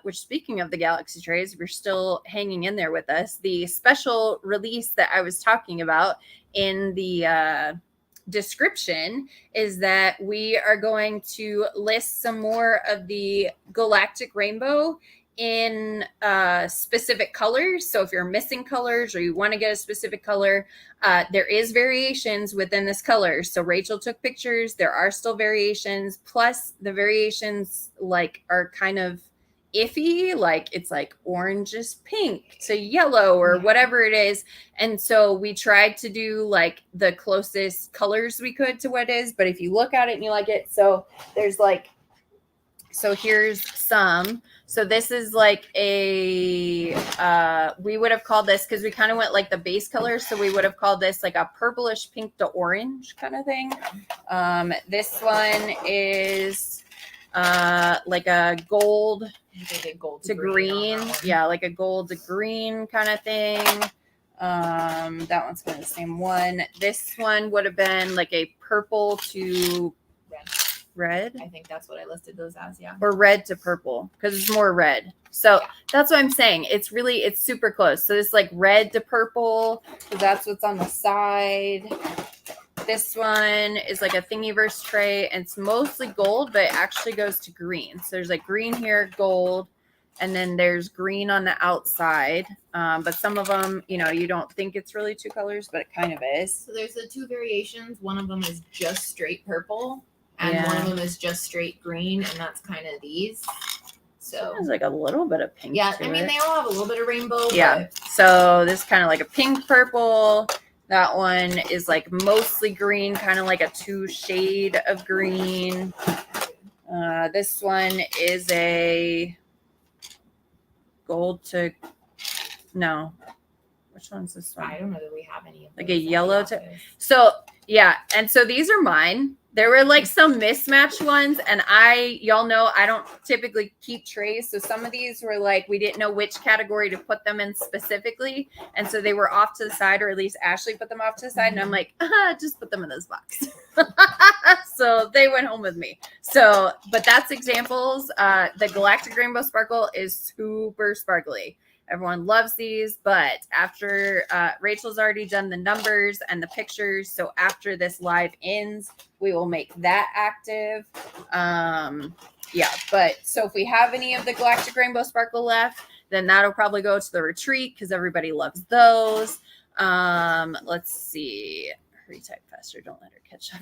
which speaking of the Galaxy trays, if you're still hanging in there with us, the special release that I was talking about in the description is that we are going to list some more of the galactic rainbow in specific colors. So if you're missing colors or you want to get a specific color, there is variations within this color. So Rachel took pictures. There are still variations. Plus the variations are kind of iffy, like it's like orange is pink to yellow or whatever it is. And so we tried to do like the closest colors we could to what it is. But if you look at it and you like it, so there's here's some. So this is like we would have called this, because we kind of went like the base color. So we would have called this like a purplish pink to orange kind of thing. This one is like a gold to green. Yeah, like a gold to green kind of thing. That one's kind of the same one. This one would have been like a purple to red. I think that's what I listed those as, yeah. Or red to purple, because it's more red. So that's what I'm saying. It's super close. So it's like red to purple, because that's what's on the side. This one is like a Thingiverse tray, and it's mostly gold, but it actually goes to green. So there's like green here, gold, and then there's green on the outside. But some of them, you don't think it's really 2 colors, but it kind of is. So there's the 2 variations. One of them is just straight purple, and one of them is just straight green, and that's kind of these. So there's like a little bit of pink. Yeah, I mean, they all have a little bit of rainbow. Yeah. So this is kind of like a pink purple. That one is like mostly green, kind of like a 2 shade of green. This one is a gold to which one's this one? I don't know that we have any of those. Like a yellow to. So yeah, and so these are mine. There were like some mismatched ones, and y'all know I don't typically keep trays. So some of these were like, we didn't know which category to put them in specifically. And so they were off to the side, or at least Ashley put them off to the side. And I'm like, just put them in this box. So they went home with me. So, but that's examples. The Galactic Rainbow Sparkle is super sparkly. Everyone loves these, but after Rachel's already done the numbers and the pictures, so after this live ends, we will make that active. But so if we have any of the Galactic Rainbow Sparkle left, then that'll probably go to the retreat because everybody loves those. Let's see. Hurry, type faster. Don't let her catch up.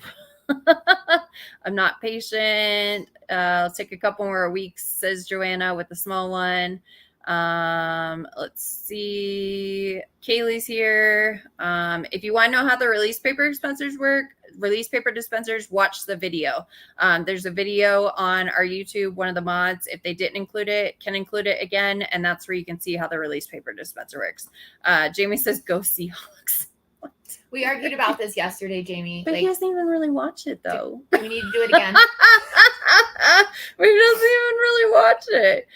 I'm not patient. I'll take a couple more weeks, says Joanna with the small one. Let's see. Kaylee's here. If you want to know how the release paper dispensers work, watch the video. There's a video on our YouTube. One of the mods, if they didn't include it, can include it again, and that's where you can see how the release paper dispenser works. Jamie says, "Go Seahawks." We argued about this yesterday, Jamie. But he doesn't even really watch it, though. We need to do it again. We doesn't even really watch it.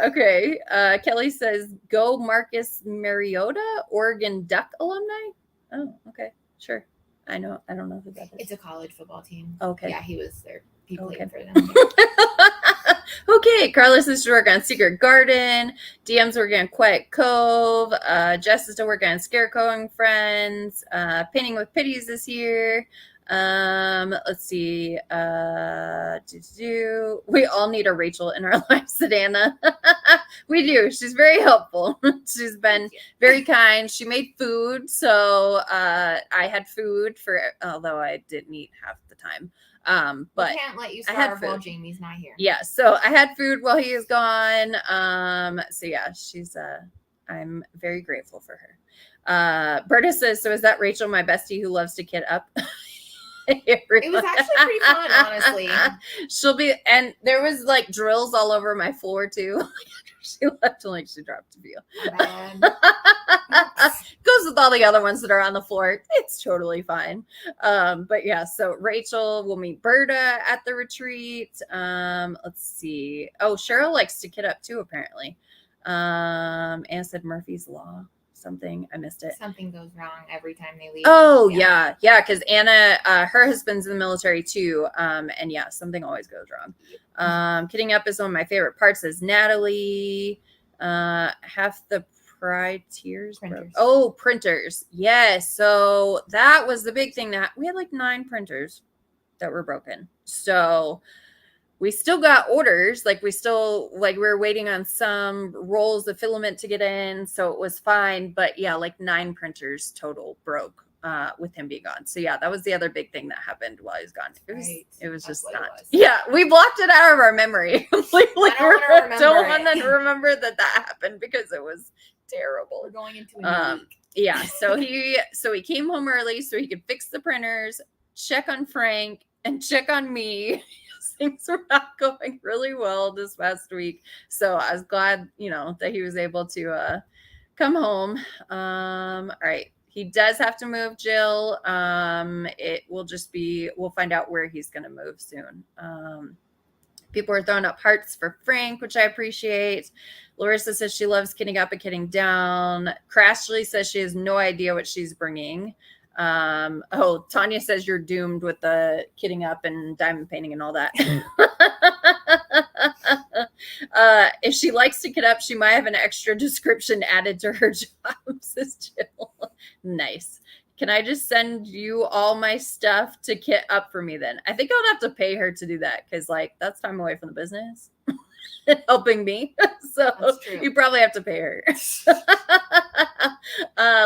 Okay. Kelly says, "Go Marcus Mariota, Oregon Duck alumni." Oh, okay. Sure. I know. I don't know who that is. It's a college football team. Okay. Yeah, he was there. He played for them. Okay, Carlos is to work on Secret Garden. DM's working on Quiet Cove. Jess is to work on Scarecrow and Friends. Painting with Pities this year. Let's see. We all need a Rachel in our lives, Anna. We do. She's very helpful. She's been very kind. She made food, so I had food although I didn't eat half the time. But we can't let you I had starve while food. Jamie's not here. Yeah, so I had food while he is gone. So yeah, she's I'm very grateful for her. Berta says, so is that Rachel, my bestie who loves to kid up? It was actually pretty fun, honestly. She'll be, and there was like drills all over my floor too. She left like she dropped a few. Bad. Goes with all the other ones that are on the floor. It's totally fine. But yeah, so Rachel will meet Berta at the retreat. Let's see. Oh, Cheryl likes to kid up too, apparently. Anna said Murphy's Law. Something I missed it. Something goes wrong every time they leave. Oh yeah, because Anna, her husband's in the military too, and yeah, something always goes wrong. Kidding up is one of my favorite parts. Says Natalie. Half the pride tears. Printers. Oh, printers. Yes. So that was the big thing, that we had like 9 printers that were broken. So we still got orders, like we were waiting on some rolls of filament to get in, so it was fine. But yeah, like 9 printers total broke with him being gone. So yeah, that was the other big thing that happened while he was gone. It was just not. Yeah, we blocked it out of our memory completely. Don't want to remember that happened because it was terrible. We're going into a new week. Yeah, so he came home early so he could fix the printers, check on Frank, and check on me. Things were not going really well this past week, so I was glad, that he was able to come home. All right, he does have to move, Jill. It will just be, we'll find out where he's going to move soon. People are throwing up hearts for Frank, which I appreciate. Larissa says she loves kidding up and kidding down. Crashly says she has no idea what she's bringing. Tanya says you're doomed with the kidding up and diamond painting and all that. If she likes to kid up, she might have an extra description added to her job, says Jill. Nice. Can I just send you all my stuff to kit up for me then? I think I'll have to pay her to do that because that's time away from the business. Helping me. So you probably have to pay her.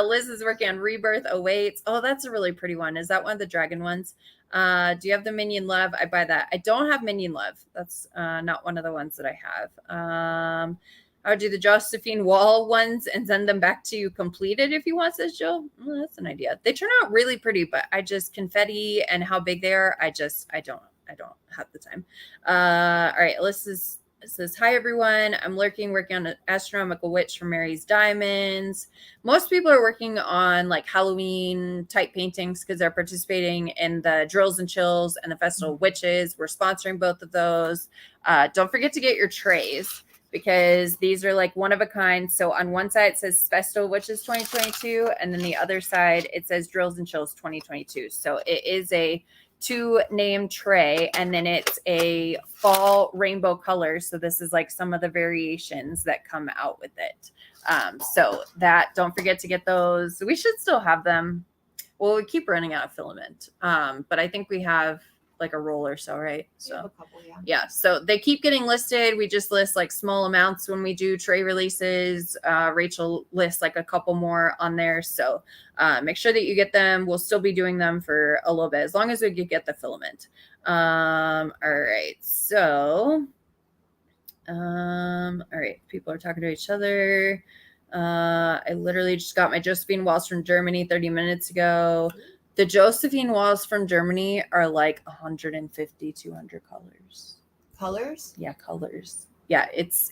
Liz is working on Rebirth Awaits. Oh, that's a really pretty one. Is that one of the dragon ones? Do you have the Minion Love? I buy that. I don't have Minion Love. That's not one of the ones that I have. I would do the Josephine Wall ones and send them back to you completed if you want, says Jill. Well, that's an idea. They turn out really pretty, but I just confetti and how big they are. I don't have the time. All right. It says, hi, everyone. I'm working on an astronomical witch from Mary's Diamonds. Most people are working on like Halloween type paintings because they're participating in the Drills and Chills and the Festival of Witches. We're sponsoring both of those. Don't forget to get your trays because these are like one of a kind. So on one side, it says Festival of Witches 2022. And then the other side, it says Drills and Chills 2022. So it is a 2-name tray, and then it's a fall rainbow color. So this is like some of the variations that come out with it. So that, don't forget to get those. We should still have them. Well, we keep running out of filament. But I think we have like a roll or so, right? So a couple, yeah. So they keep getting listed. We just list like small amounts when we do tray releases. Rachel lists like a couple more on there. So make sure that you get them. We'll still be doing them for a little bit as long as we could get the filament. All right. So, all right. People are talking to each other. I literally just got my Josephine walls from Germany 30 minutes ago. The Josephine walls from Germany are like 150, 200 colors. Colors? Yeah, colors. Yeah, it's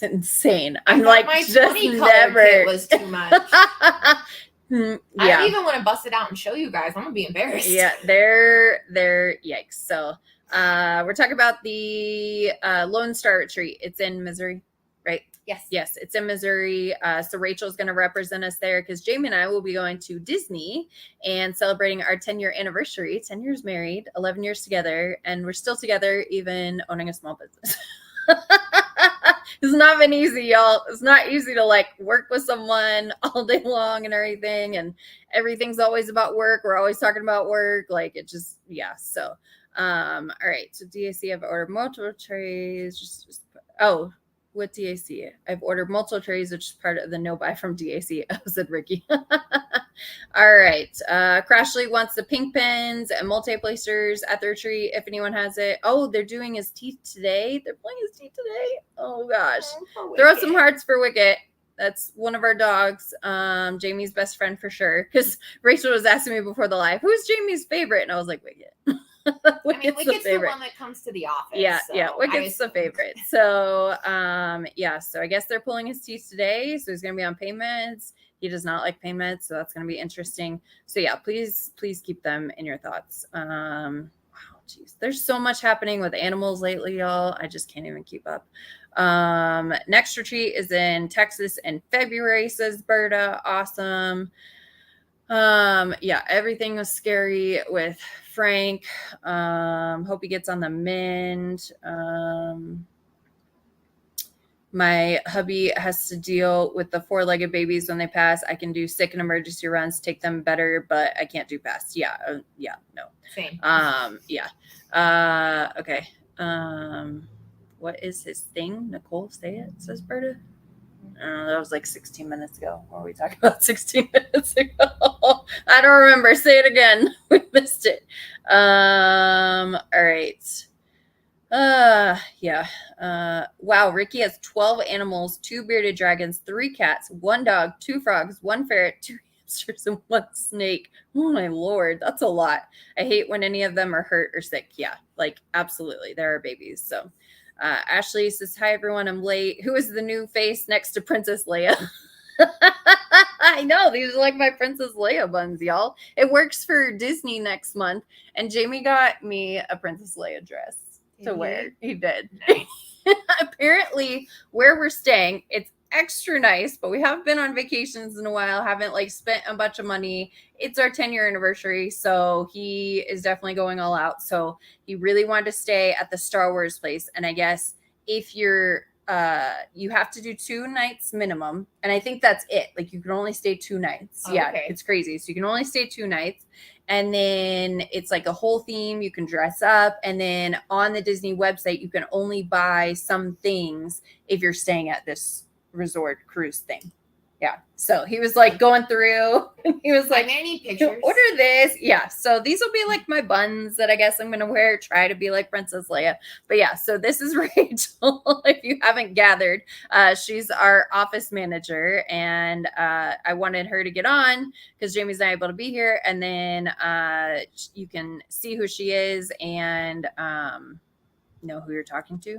insane. I'm like, my just 20 never. Kit was too much. Yeah. I don't even want to bust it out and show you guys. I'm gonna be embarrassed. Yeah, they're yikes. So we're talking about the Lone Star Retreat. It's in Missouri, right? Yes, it's in Missouri. So Rachel's going to represent us there because Jamie and I will be going to Disney and celebrating our 10-year anniversary. 10 years married, 11 years together, and we're still together even owning a small business. It's not been easy, y'all. It's not easy to like work with someone all day long and everything, and everything's always about work. We're always talking about work. Like it just, yeah. So, all right. So DAC, I've ordered multiple trays. What DAC? I've ordered multiple trays, which is part of the no buy from DAC. I said Ricky. All right. Crashly wants the pink pens and multi-placers at the retreat if anyone has it. Oh, they're doing his teeth today. They're playing his teeth today. Oh gosh. Throw some hearts for Wicket. That's one of our dogs. Jamie's best friend for sure. Because Rachel was asking me before the live, who's Jamie's favorite? And I was like, Wicket. Wicket's the one that comes to the office. Yeah, yeah. Wicket's the favorite. So, yeah. So I guess they're pulling his teeth today. So he's gonna be on payments. He does not like payments, so that's gonna be interesting. So yeah, please keep them in your thoughts. Wow, geez, there's so much happening with animals lately, y'all. I just can't even keep up. Next retreat is in Texas in February, says Berta. Awesome. Yeah, everything was scary with Frank. Hope he gets on the mend. My hubby has to deal with the 4-legged babies when they pass. I can do sick and emergency runs, take them better, but I can't do fast. Yeah, no. Same. Okay. What is his thing? Nicole, say it, says Berta. That was like 16 minutes ago. What were we talking about 16 minutes ago? I don't remember. Say it again. We missed it. All right. Yeah. Wow. Ricky has 12 animals, 2 bearded dragons, 3 cats, 1 dog, 2 frogs, 1 ferret, 2 hamsters, and 1 snake. Oh my Lord. That's a lot. I hate when any of them are hurt or sick. Yeah. Like absolutely. There are babies. So, Ashley says, hi everyone. I'm late. Who is the new face next to Princess Leia? I know, these are like my Princess Leia buns, y'all. It works for Disney next month, and Jamie got me a Princess Leia dress to wear. He did. Nice. Apparently, where we're staying, it's extra nice, but we haven't been on vacations in a while, haven't like spent a bunch of money. It's our 10-year anniversary, so he is definitely going all out. So he really wanted to stay at the Star Wars place, and I guess if you're you have to do 2 nights minimum, and I think that's it. Like you can only stay 2 nights. Yeah, okay. It's crazy. So you can only stay 2 nights, and then it's like a whole theme. You can dress up, and then on the Disney website you can only buy some things if you're staying at this resort cruise thing. Yeah. So he was like going through and he was like, I need pictures. Order this. Yeah. So these will be like my buns that I guess I'm going to wear, try to be like Princess Leia. But yeah, so this is Rachel. If you haven't gathered, she's our office manager, and I wanted her to get on because Jamie's not able to be here. And then you can see who she is and know who you're talking to.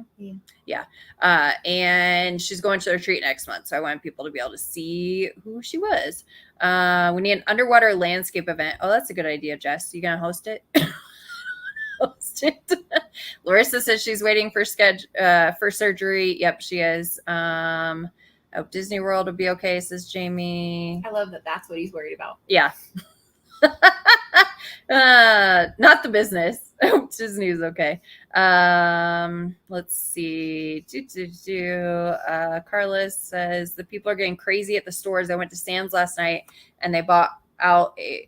Yeah. And she's going to the retreat next month, so I want people to be able to see who she was. We need an underwater landscape event. Oh, that's a good idea, Jess. You gonna host it? Host it. Larissa says she's waiting for surgery. Yep, she is. Hope Disney World will be okay, says Jamie. I love that that's what he's worried about. Yeah. Not the business. Disney's okay. Let's see. Carlos says the people are getting crazy at the stores. I went to Sam's last night and they brought out a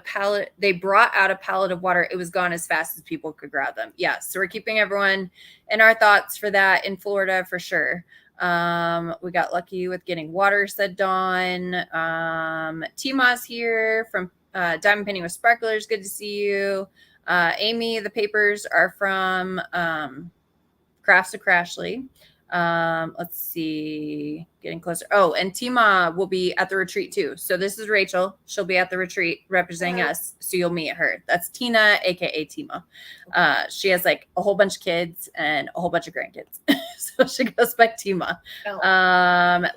pallet of water. It was gone as fast as people could grab them. Yeah. So we're keeping everyone in our thoughts for that in Florida for sure. We got lucky with getting water, said Dawn. Tima's here from Diamond Penny with Sparklers. Good to see you. Amy, the papers are from Crafts of Crashly. Let's see, getting closer. Oh, and Tima will be at the retreat too. So this is Rachel. She'll be at the retreat representing us. So you'll meet her. That's Tina, aka Tima. She has like a whole bunch of kids and a whole bunch of grandkids. So she goes by Tima.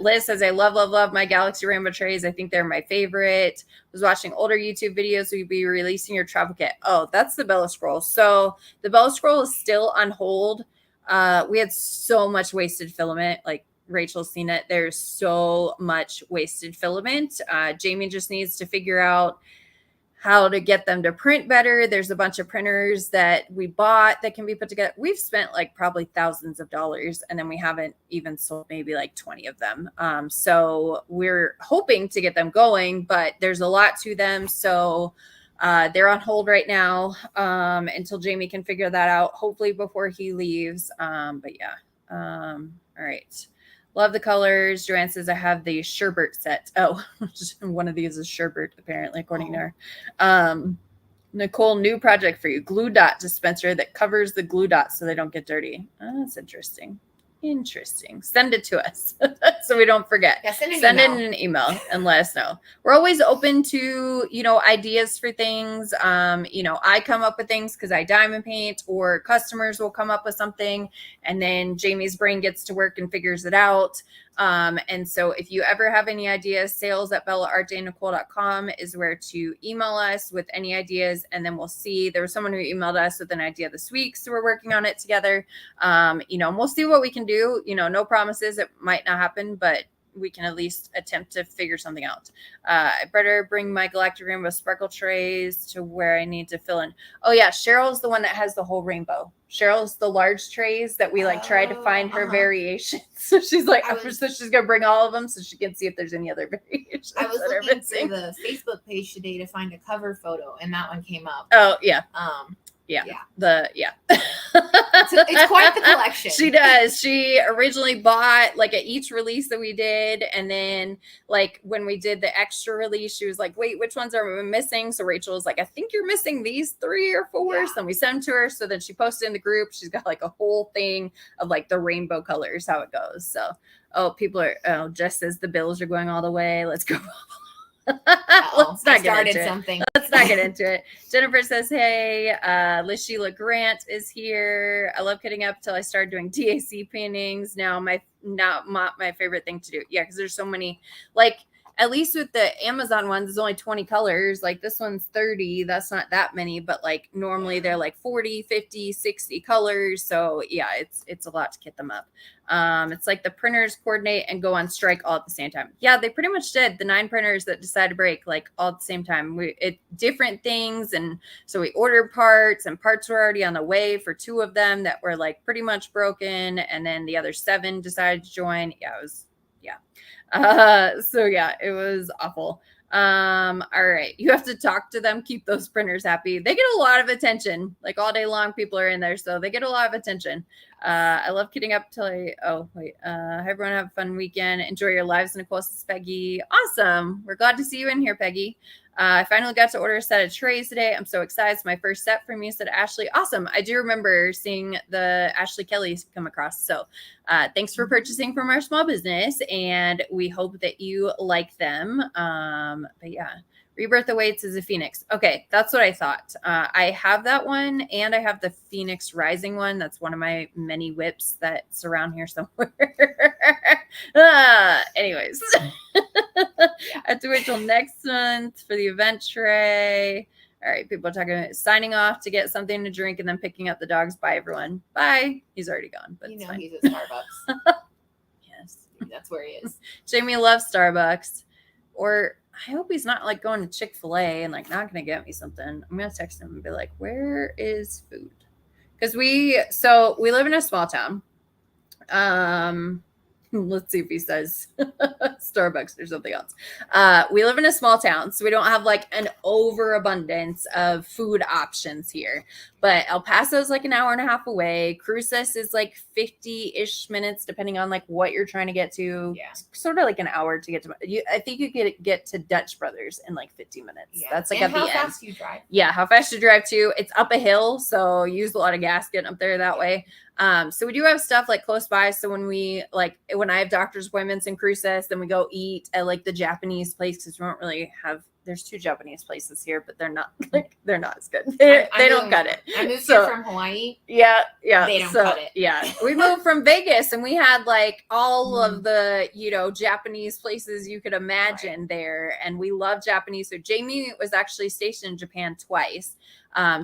Liz says, I love my Galaxy Rainbow trays. I think they're my favorite. Was watching older YouTube videos. So you'll be releasing your travel kit. Oh, that's the Bella Scroll. So the Bella Scroll is still on hold. We had so much wasted filament, like Rachel's seen it. There's so much wasted filament. Jamie just needs to figure out how to get them to print better. There's a bunch of printers that we bought that can be put together. We've spent like probably thousands of dollars, and then we haven't even sold maybe like 20 of them. So we're hoping to get them going, but there's a lot to them. So they're on hold right now until Jamie can figure that out, hopefully before he leaves. But yeah. All right. Love the colors. Joanne says I have the sherbet set. Oh, one of these is sherbet, apparently, according to her. Nicole, new project for you. Glue dot dispenser that covers the glue dots so they don't get dirty. Oh, that's interesting. Interesting. Send it to us so we don't forget. Yeah, send it in an email and let us know. We're always open to, ideas for things. I come up with things because I diamond paint, or customers will come up with something, and then Jamie's brain gets to work and figures it out. And so if you ever have any ideas, sales@bellaartdaynicole.com is where to email us with any ideas. And then we'll see. There was someone who emailed us with an idea this week, so we're working on it together. And we'll see what we can do. No promises. It might not happen, but we can at least attempt to figure something out. I better bring my galactic rainbow sparkle trays to where I need to fill in. Oh yeah, Cheryl's the one that has the whole rainbow. Cheryl's the large trays that we tried to find her variations. So she's like, so she's gonna bring all of them so she can see if there's any other variations. I was looking through the Facebook page today to find a cover photo, and that one came up. Oh yeah. It's quite the collection. She does. She originally bought at each release that we did, and then when we did the extra release, she was like, wait, which ones are we missing? So Rachel was like, I think you're missing these 3 or 4. So then we sent them to her. So then she posted in the group. She's got a whole thing of the rainbow colors, how it goes. So people are Jess says the bills are going all the way. Let's go. Let's not get into something. Let's not get into it. Jennifer says, hey, Lishila Grant is here. I love getting up till I started doing DAC paintings. Now my favorite thing to do. Yeah, because there's so many, at least with the Amazon ones, there's only 20 colors. This one's 30. That's not that many, but normally they're 40, 50, 60 colors. So yeah, it's a lot to get them up. It's the printers coordinate and go on strike all at the same time. Yeah, they pretty much did. The 9 printers that decided to break all at the same time. Different things, and so we ordered parts, and parts were already on the way for 2 of them that were pretty much broken, and then the other 7 decided to join. Yeah, it was so yeah, it was awful. All right, you have to talk to them, keep those printers happy. They get a lot of attention, all day long. People are in there, so they get a lot of attention. I love getting up till everyone have a fun weekend. Enjoy your lives, Nicole, says Peggy. Awesome. We're glad to see you in here, Peggy. I finally got to order a set of trays today. I'm so excited. It's my first set from you, said Ashley. Awesome. I do remember seeing the Ashley Kelly's come across. So thanks for purchasing from our small business, and we hope that you like them. But yeah, Rebirth Awaits is a Phoenix. Okay, that's what I thought. I have that one, and I have the Phoenix Rising one. That's one of my many whips that's around here somewhere. Anyways, I have to wait till next month for the event tray. All right, people are talking about signing off to get something to drink and then picking up the dogs. Bye, everyone. Bye. He's already gone, but he's at Starbucks. Yes, that's where he is. Jamie loves Starbucks. Or I hope he's not going to Chick-fil-A and not going to get me something. I'm going to text him and be like, where is food? Because we live in a small town. Let's see if he says Starbucks or something else. We live in a small town, so we don't have an overabundance of food options here. But El Paso is an hour and a half away. Cruces is 50-ish minutes, depending on what you're trying to get to. Yeah. Sort of an hour to get to. I think you could get to Dutch Brothers in 50 minutes. Yeah. That's and at how the end. fast you drive. Yeah, how fast you drive too. It's up a hill, so you use a lot of gas getting up there that way. So we do have stuff close by. So when we when I have doctor's appointments in Cruces, then we go eat at the Japanese place, because we don't really have. There's 2 Japanese places here, but they're not they're not as good. They don't cut it. I moved here from Hawaii. Yeah. They don't cut it. Yeah, we moved from Vegas, and we had all of the Japanese places you could imagine there, and we love Japanese food. Jamie was actually stationed in Japan twice,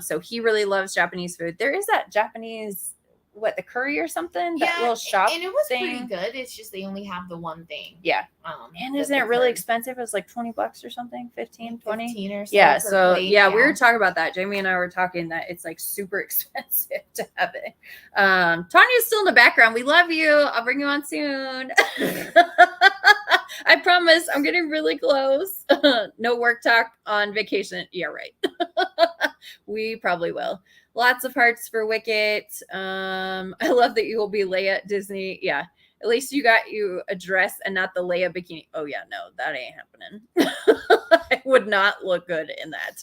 so he really loves Japanese food. There is that Japanese. The curry or something? Yeah, that little shop and it was thing. Pretty good. It's just they only have the one thing. Yeah. And isn't it really expensive? It was $20 or something, 15, 20? 15 or so. Yeah. So yeah, we were talking about that. Jamie and I were talking that it's super expensive to have it. Tania's still in the background. We love you. I'll bring you on soon. I promise. I'm getting really close. No work talk on vacation. Yeah, right. We probably will. Lots of hearts for Wicket. I love that you will be Leia at Disney. Yeah. At least you got you a dress and not the Leia bikini. Oh yeah, no, that ain't happening. I would not look good in that.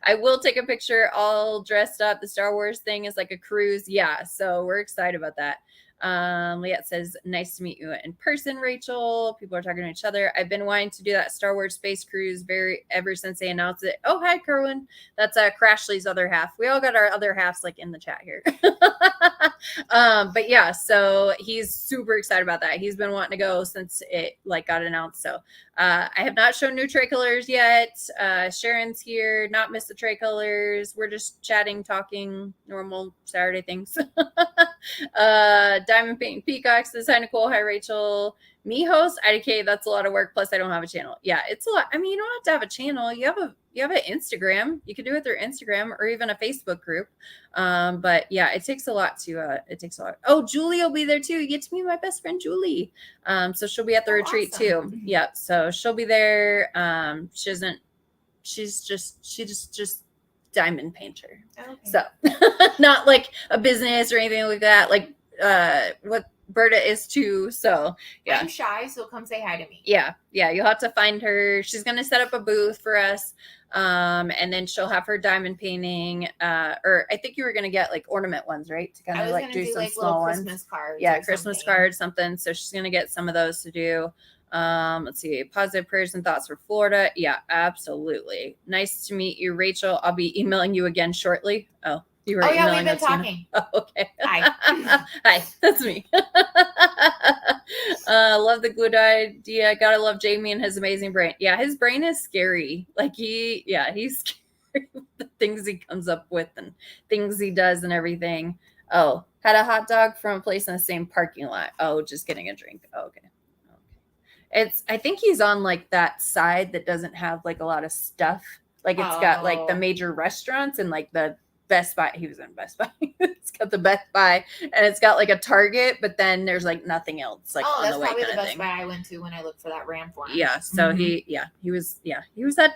I will take a picture all dressed up. The Star Wars thing is like a cruise. Yeah, so we're excited about that. Liette says, nice to meet you in person, Rachel. People are talking to each other. I've been wanting to do that Star Wars space cruise ever since they announced it. Oh, hi, Kerwin. That's Crashly's other half. We all got our other halves like in the chat here. But yeah, so he's super excited about that. He's been wanting to go since it like got announced. So I have not shown new tricolors yet. Sharon's here, not miss the tricolors. We're just chatting, talking, normal Saturday things. Diamond Paint Peacocks says, hi, Nicole. Hi, Rachel. Me host IDK. That's a lot of work. Plus, I don't have a channel. Yeah, it's a lot. I mean, you don't have to have a channel. You have an Instagram. You can do it through Instagram or even a Facebook group. But yeah, it takes a lot to. It takes a lot. Oh, Julie will be there too. You get to meet my best friend Julie. So she'll be at the retreat too. Yeah. So she'll be there. She's just diamond painter. Okay. So not like a business or anything like that. Like what Berta is too. So yeah, I'm shy, so come say hi to me. Yeah, you'll have to find her. She's gonna set up a booth for us, and then she'll have her diamond painting. Or I think you were gonna get like ornament ones, right? To kind of like do some like small Christmas ones. Cards. Yeah, Christmas cards, something. So she's gonna get some of those to do. Let's see, positive prayers and thoughts for Florida. Yeah, absolutely. Nice to meet you, Rachel. I'll be emailing you again shortly. Oh, you were yeah, we've been talking. Oh, okay. Hi. Hi, that's me. Love the good idea. Gotta love Jamie and his amazing brain. Yeah, his brain is scary. Like he's scary with the things he comes up with and things he does and everything. Oh, had a hot dog from a place in the same parking lot. Oh, just getting a drink. Oh, okay. I think he's on like that side that doesn't have like a lot of stuff. Like it's got like the major restaurants and like the Best Buy. He was in Best Buy. It's got the Best Buy and it's got like a Target, but then there's like nothing else like on the way. That's probably the Best Buy I went to when I looked for that RAM for him. Yeah. So he was at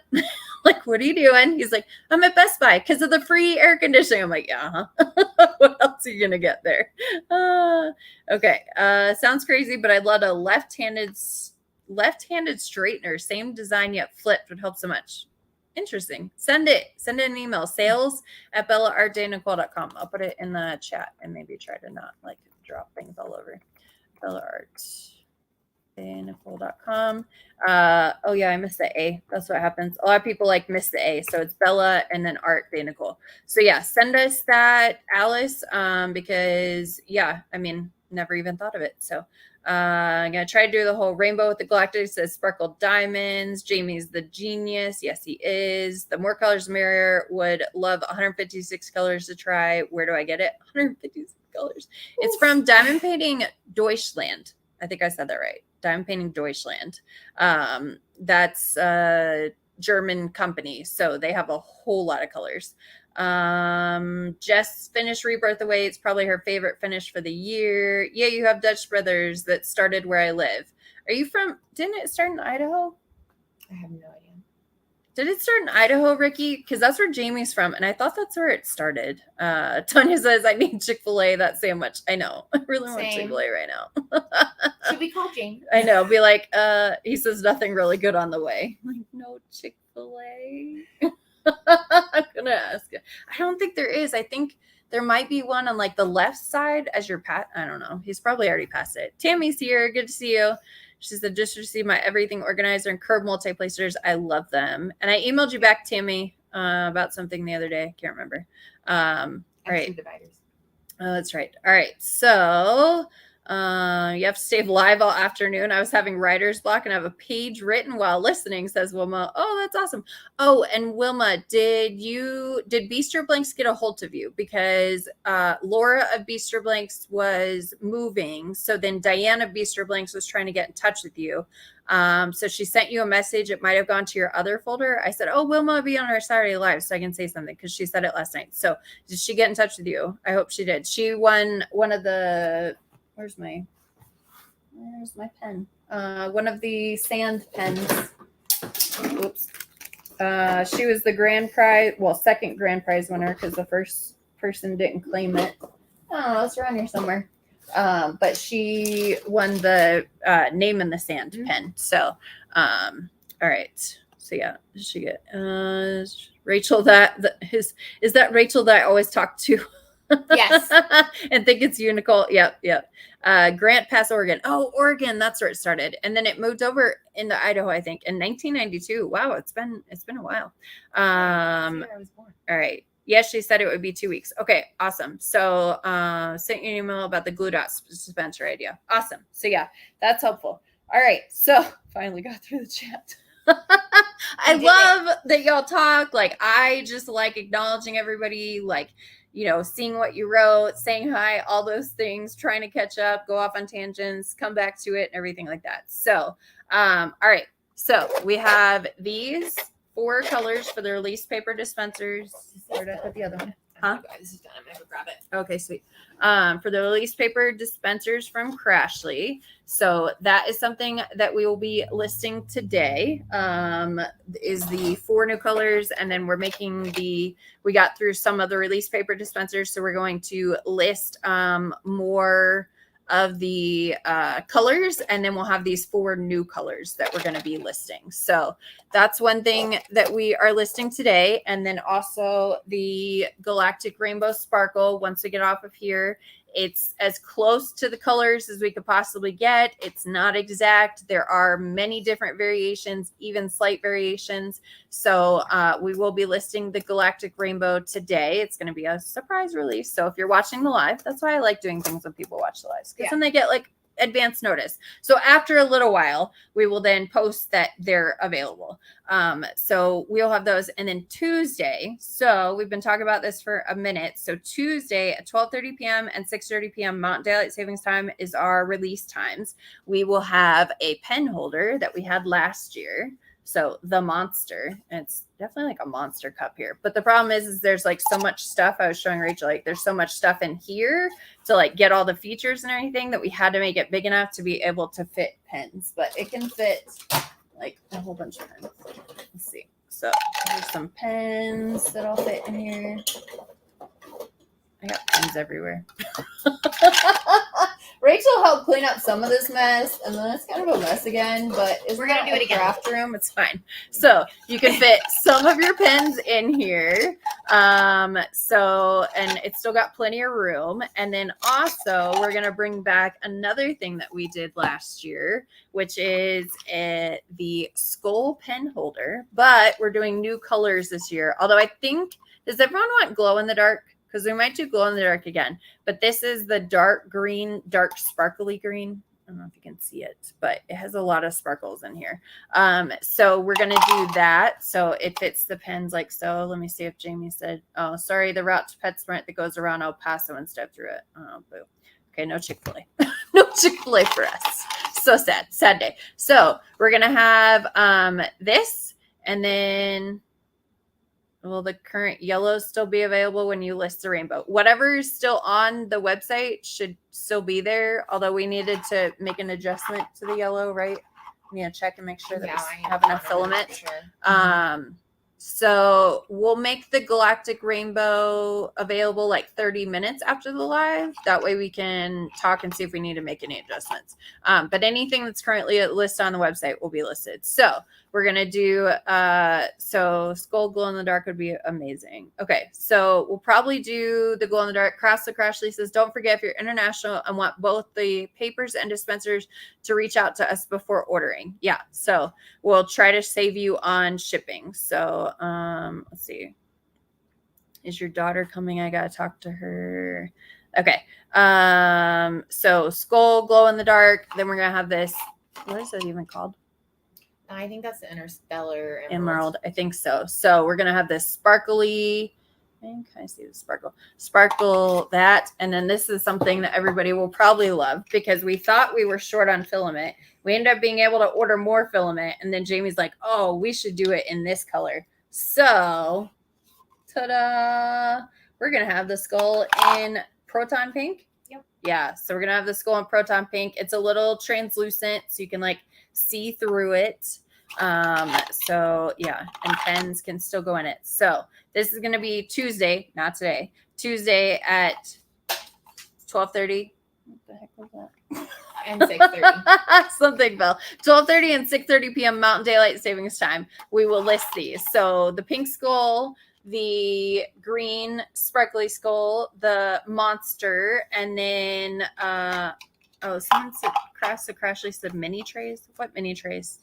like, what are you doing? He's like, I'm at Best Buy because of the free air conditioning. I'm like, yeah, what else are you gonna get there? Okay. Sounds crazy, but I'd love a left-handed straightener, same design yet flipped, would help so much. Interesting. Send it an email, sales@bellaartdaynicole.com. I'll put it in the chat and maybe try to not like drop things all over. bellaartdaynicole.com. Oh yeah, I missed the A. That's what happens. A lot of people like miss the A. So it's Bella and then Art Day Nicole. So yeah, send us that, Alice, because yeah, I mean, never even thought of it. So I'm going to try to do the whole rainbow with the galactic. It says sparkled diamonds. Jamie's the genius. Yes, he is. The more colors, the merrier. Would love 156 colors to try. Where do I get it? 156 colors. Oof. It's from Diamond Painting Deutschland. I think I said that right. Diamond Painting Deutschland. That's a German company. So they have a whole lot of colors. Jess finished Rebirth Away. It's probably her favorite finish for the year. Yeah, you have Dutch brothers that started where I live. Are you from? Didn't it start in Idaho? I have no idea. Did it start in Idaho, Ricky? Because that's where Jamie's from, and I thought that's where it started. Tanya says, I need Chick-fil-A, that sandwich. I know. I really want Chick-fil-A right now. Should we call Jamie? I know. Be like, he says nothing really good on the way. I'm like, no Chick-fil-A. I'm gonna ask you. I don't think there is. I think there might be one on like the left side as you're I don't know. He's probably already passed it. Tammy's here. Good to see you. She said, just received my everything organizer and curb multi-placers. I love them. And I emailed you back, Tammy, about something the other day. I can't remember. Right. Dividers. Oh, that's right. All right. So you have to stay live all afternoon. I was having writer's block and I have a page written while listening, says Wilma. Oh, that's awesome. Oh, and Wilma, did Bistro Blanks get a hold of you? Because Laura of Bistro Blanks was moving. So then Diana of Bistro Blanks was trying to get in touch with you. So she sent you a message. It might have gone to your other folder. I said, oh, Wilma will be on our Saturday Live so I can say something because she said it last night. So did she get in touch with you? I hope she did. She won one of the Where's my pen? One of the sand pens. Oops. She was the grand prize, second grand prize winner because the first person didn't claim it. Oh, it's around here somewhere. But she won the name in the sand pen. So, all right. So yeah, she get Rachel. Is that Rachel that I always talk to? Yes. And think it's you, Nicole. Yep. Grant Pass, Oregon. Oh, Oregon. That's where it started, and then it moved over into Idaho, I think, in 1992. Wow, it's been a while. I was born. All right. Yes, she said it would be 2 weeks. Okay, awesome. So sent you an email about the glue dot dispenser idea. Awesome. So yeah, that's helpful. All right. So finally got through the chat. I love that y'all talk. Like, I just like acknowledging everybody, like, seeing what you wrote, saying hi, all those things, trying to catch up, go off on tangents, come back to it, and everything like that. So, all right. So we have these 4 colors for the release paper dispensers. Where did I put the other one? Huh? This is done. I'm gonna go grab it. Okay, sweet. For the release paper dispensers from Crashly. So that is something that we will be listing today. Is the 4 new colors, and then we're making we got through some of the release paper dispensers, so we're going to list more of the colors, and then we'll have these 4 new colors that we're going to be listing. So that's one thing that we are listing today. And then also the Galactic Rainbow Sparkle. Once we get off of here, it's as close to the colors as we could possibly get. It's not exact. There are many different variations, even slight variations. So we will be listing the Galactic Rainbow today. It's going to be a surprise release. So if you're watching the live, that's why I like doing things when people watch the lives, because then they get like advance notice. So after a little while, we will then post that they're available. So we'll have those. And then Tuesday, so we've been talking about this for a minute. So Tuesday at 12:30 p.m. and 6:30 p.m. Mountain Daylight Savings Time is our release times. We will have a pen holder that we had last year. So the monster, and it's definitely like a monster cup here. But the problem is there's like so much stuff. I was showing Rachel, like there's so much stuff in here to like get all the features and everything that we had to make it big enough to be able to fit pens. But it can fit like a whole bunch of pens. Let's see. So there's some pens that'll fit in here. I got pens everywhere. Rachel helped clean up some of this mess, and then it's kind of a mess again, but we're going to do it again. Craft room, it's fine. So you can fit some of your pens in here. And it's still got plenty of room. And then also we're going to bring back another thing that we did last year, which is the skull pen holder, but we're doing new colors this year. Although I think, does everyone want glow in the dark? Because we might do glow in the dark again. But this is the dark green, dark sparkly green. I don't know if you can see it, but it has a lot of sparkles in here. So we're going to do that. So it fits the pens like so. Let me see if Jamie said, oh, sorry, the route to PetSmart that goes around El Paso and step through it. Oh, boo. Okay, no Chick-fil-A. No Chick-fil-A for us. So sad. Sad day. So we're going to have this, and then... will the current yellows still be available when you list the rainbow? Whatever's still on the website should still be there, although we needed to make an adjustment to the yellow, right? We need to check and make sure that we have enough filament. Sure. So we'll make the Galactic Rainbow available like 30 minutes after the live. That way we can talk and see if we need to make any adjustments. But anything that's currently listed on the website will be listed. So we're going to do, so skull glow in the dark would be amazing. Okay. So we'll probably do the glow in the dark. Cross the Crashly says, don't forget if you're international and want both the papers and dispensers to reach out to us before ordering. Yeah. So we'll try to save you on shipping. So let's see. Is your daughter coming? I got to talk to her. Okay. So skull glow in the dark. Then we're going to have this. What is that even called? I think that's the interstellar emerald. I think so. So we're going to have this sparkly. Can I see the sparkle that, and then this is something that everybody will probably love because we thought we were short on filament. We ended up being able to order more filament, and then Jamie's like, oh, we should do it in this color. So ta-da, we're gonna have the skull in proton pink. Yep. Yeah, so we're gonna have the skull in proton pink. It's a little translucent, so you can like see through it. So yeah, and pens can still go in it. So this is going to be Tuesday, not today, Tuesday at 12:30 What the heck was that? And 6:30. Something fell. 12:30 and 6:30 p.m. Mountain Daylight Savings Time. We will list these. So the pink skull, the green sparkly skull, the monster, and then someone said Crashly said mini trays. What mini trays?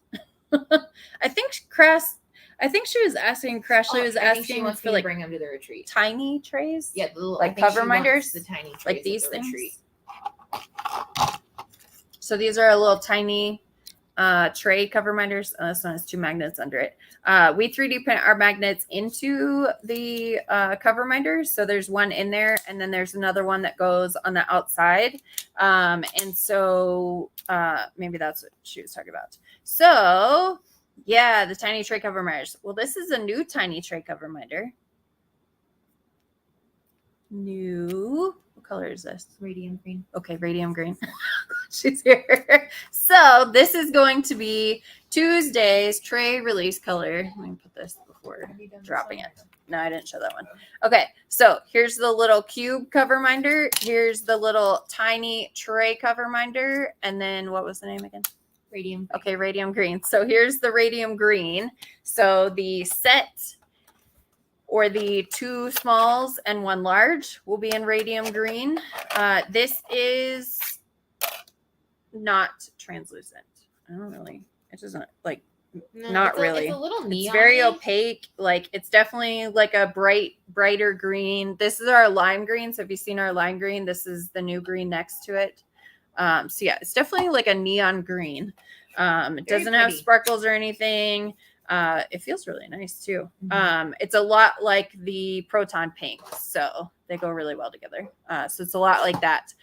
I think she was asking. Crashly was asking she wants for me to like bring them to the retreat. tiny trays. Yeah, the little, like cover minders, the tiny trays like these at the things. retreat. So these are a little tiny tray cover minders. This one has 2 magnets under it. We 3D print our magnets into the cover minders. So there's one in there, and then there's another one that goes on the outside. And so maybe that's what she was talking about. So yeah, the tiny tray cover minders. Well, this is a new tiny tray cover minder. New. What color is this? Radium green. Okay, radium green. She's here. So this is going to be Tuesday's tray release color. Let me put this before dropping it. No, I didn't show that one. Okay, so here's the little cube cover minder. Here's the little tiny tray cover minder. And then what was the name again? Radium. Okay, radium green. So here's the radium green. So the set, or the 2 smalls and 1 large, will be in radium green. This is not translucent. I don't really. It doesn't like. No, not really. It's a little neon. It's very opaque. Like it's definitely like a brighter green. This is our lime green. So if you've seen our lime green, this is the new green next to it. So yeah, it's definitely like a neon green. It doesn't have sparkles or anything. It feels really nice too. Mm-hmm. It's a lot like the proton pink, so they go really well together. So it's a lot like that.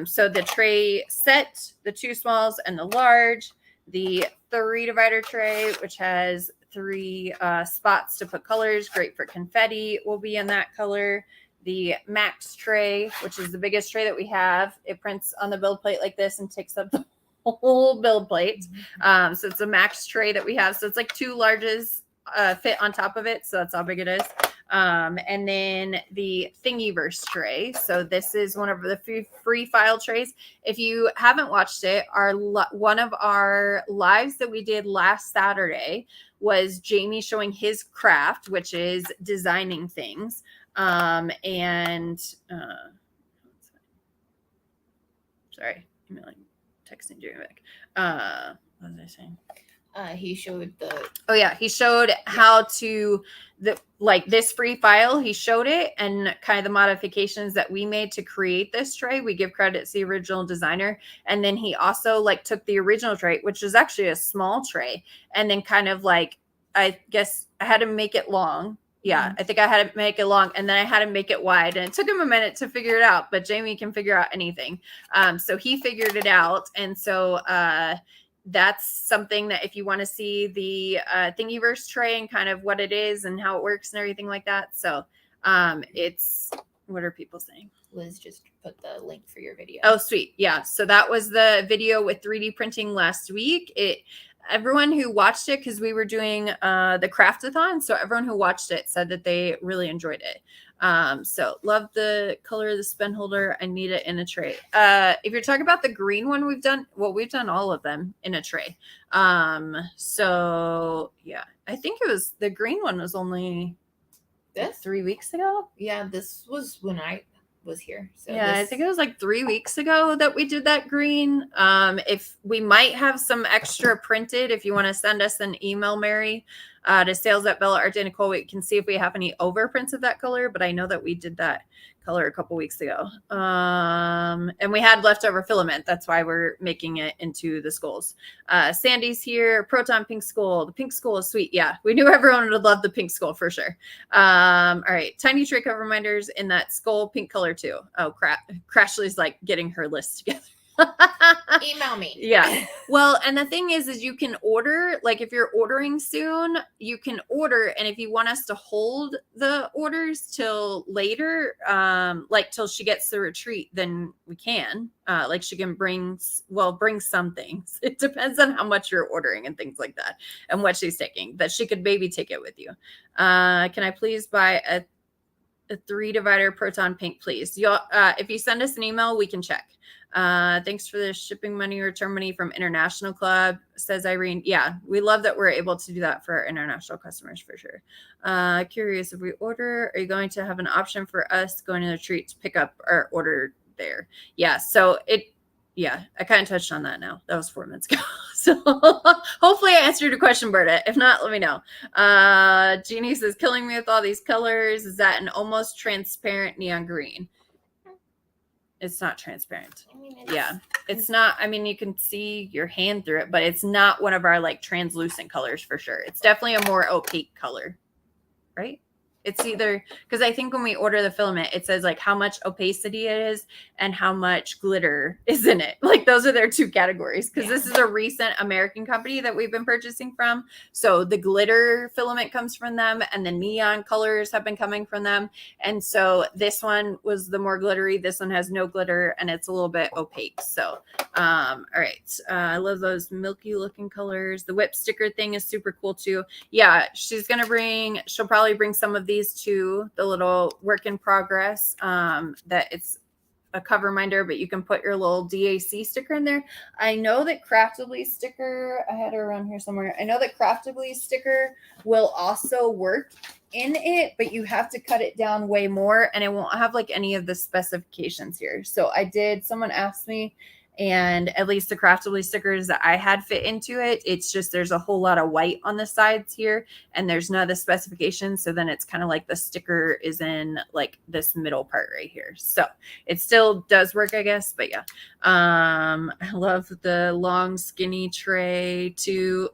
So the tray set, the 2 smalls and the large, the 3 divider tray, which has 3 spots to put colors, great for confetti, will be in that color. The max tray, which is the biggest tray that we have, it prints on the build plate like this and takes up the whole build plate. So it's a max tray that we have. So it's like 2 larges fit on top of it. So that's how big it is. And then the Thingiverse tray. So this is one of the free file trays. If you haven't watched it, one of our lives that we did last Saturday was Jamie showing his craft, which is designing things. Sorry, I'm like texting Jamie back. What was I saying? He showed the. Oh yeah, he showed how to this free file. He showed it and kind of the modifications that we made to create this tray. We give credit to the original designer, and then he also took the original tray, which is actually a small tray, and then kind of I guess I had to make it long. Yeah, I think I had to make it long, and then I had to make it wide, and it took him a minute to figure it out, but Jamie can figure out anything. So he figured it out, and so that's something that if you want to see the Thingiverse tray and kind of what it is and how it works and everything like that. So it's, what are people saying? Liz just put the link for your video. Oh, sweet. Yeah. So that was the video with 3D printing last week. Everyone who watched it, because we were doing the craftathon, so everyone who watched it said that they really enjoyed it. So love the color of the pen holder. I need it in a tray. If you're talking about the green one, we've done all of them in a tray. So yeah, I think it was the green one was only 3 weeks ago. Yeah, this was when I was here. So yeah, I think it was 3 weeks ago that we did that green. If we might have some extra printed, if you want to send us an email, Mary, to sales@BellaArt.Nicole, we can see if we have any overprints of that color, but I know that we did that color a couple weeks ago. And we had leftover filament. That's why we're making it into the skulls. Sandy's here. Proton pink skull. The pink skull is sweet. Yeah, we knew everyone would love the pink skull for sure. All right. Tiny tray cover reminders in that skull pink color too. Oh, crap. Crashly's getting her list together. Email me. Yeah. Well, and the thing is you can order, if you're ordering soon, you can order. And if you want us to hold the orders till later, till she gets the retreat, then we can. She can bring some things. It depends on how much you're ordering and things like that and what she's taking, that she could maybe take it with you. Can I please buy a 3 divider proton pink, please? If you send us an email, we can check. Thanks for the shipping money, return money from International Club, says Irene. Yeah, we love that we're able to do that for our international customers for sure. Curious, if we order, are you going to have an option for us going to the retreat to pick up our order there? Yeah, so I kind of touched on that now. That was 4 minutes ago. So hopefully I answered your question, Berta. If not, let me know. Jeannie says, killing me with all these colors. Is that an almost transparent neon green? It's not transparent. I mean, it's not. I mean, you can see your hand through it, but it's not one of our like translucent colors for sure. It's definitely a more opaque color, right? It's either, because I think when we order the filament, it says like how much opacity it is and how much glitter is in it. Like those are their two categories, because this is a recent American company that we've been purchasing from. So the glitter filament comes from them and the neon colors have been coming from them. And so this one was the more glittery. This one has no glitter and it's a little bit opaque. So, all right. I love those milky looking colors. The whip sticker thing is super cool too. Yeah, she'll probably bring some of these to the little work in progress, that it's a cover reminder, but you can put your little DAC sticker in there. I know that Craftably sticker, I had it around here somewhere. I know that Craftably sticker will also work in it, but you have to cut it down way more and it won't have like any of the specifications here. So someone asked me, and at least the Craftably stickers that I had fit into it, it's just there's a whole lot of white on the sides here and there's none of the specifications. So then it's kind of like the sticker is in like this middle part right here. So it still does work, I guess. But yeah, I love the long skinny tray too.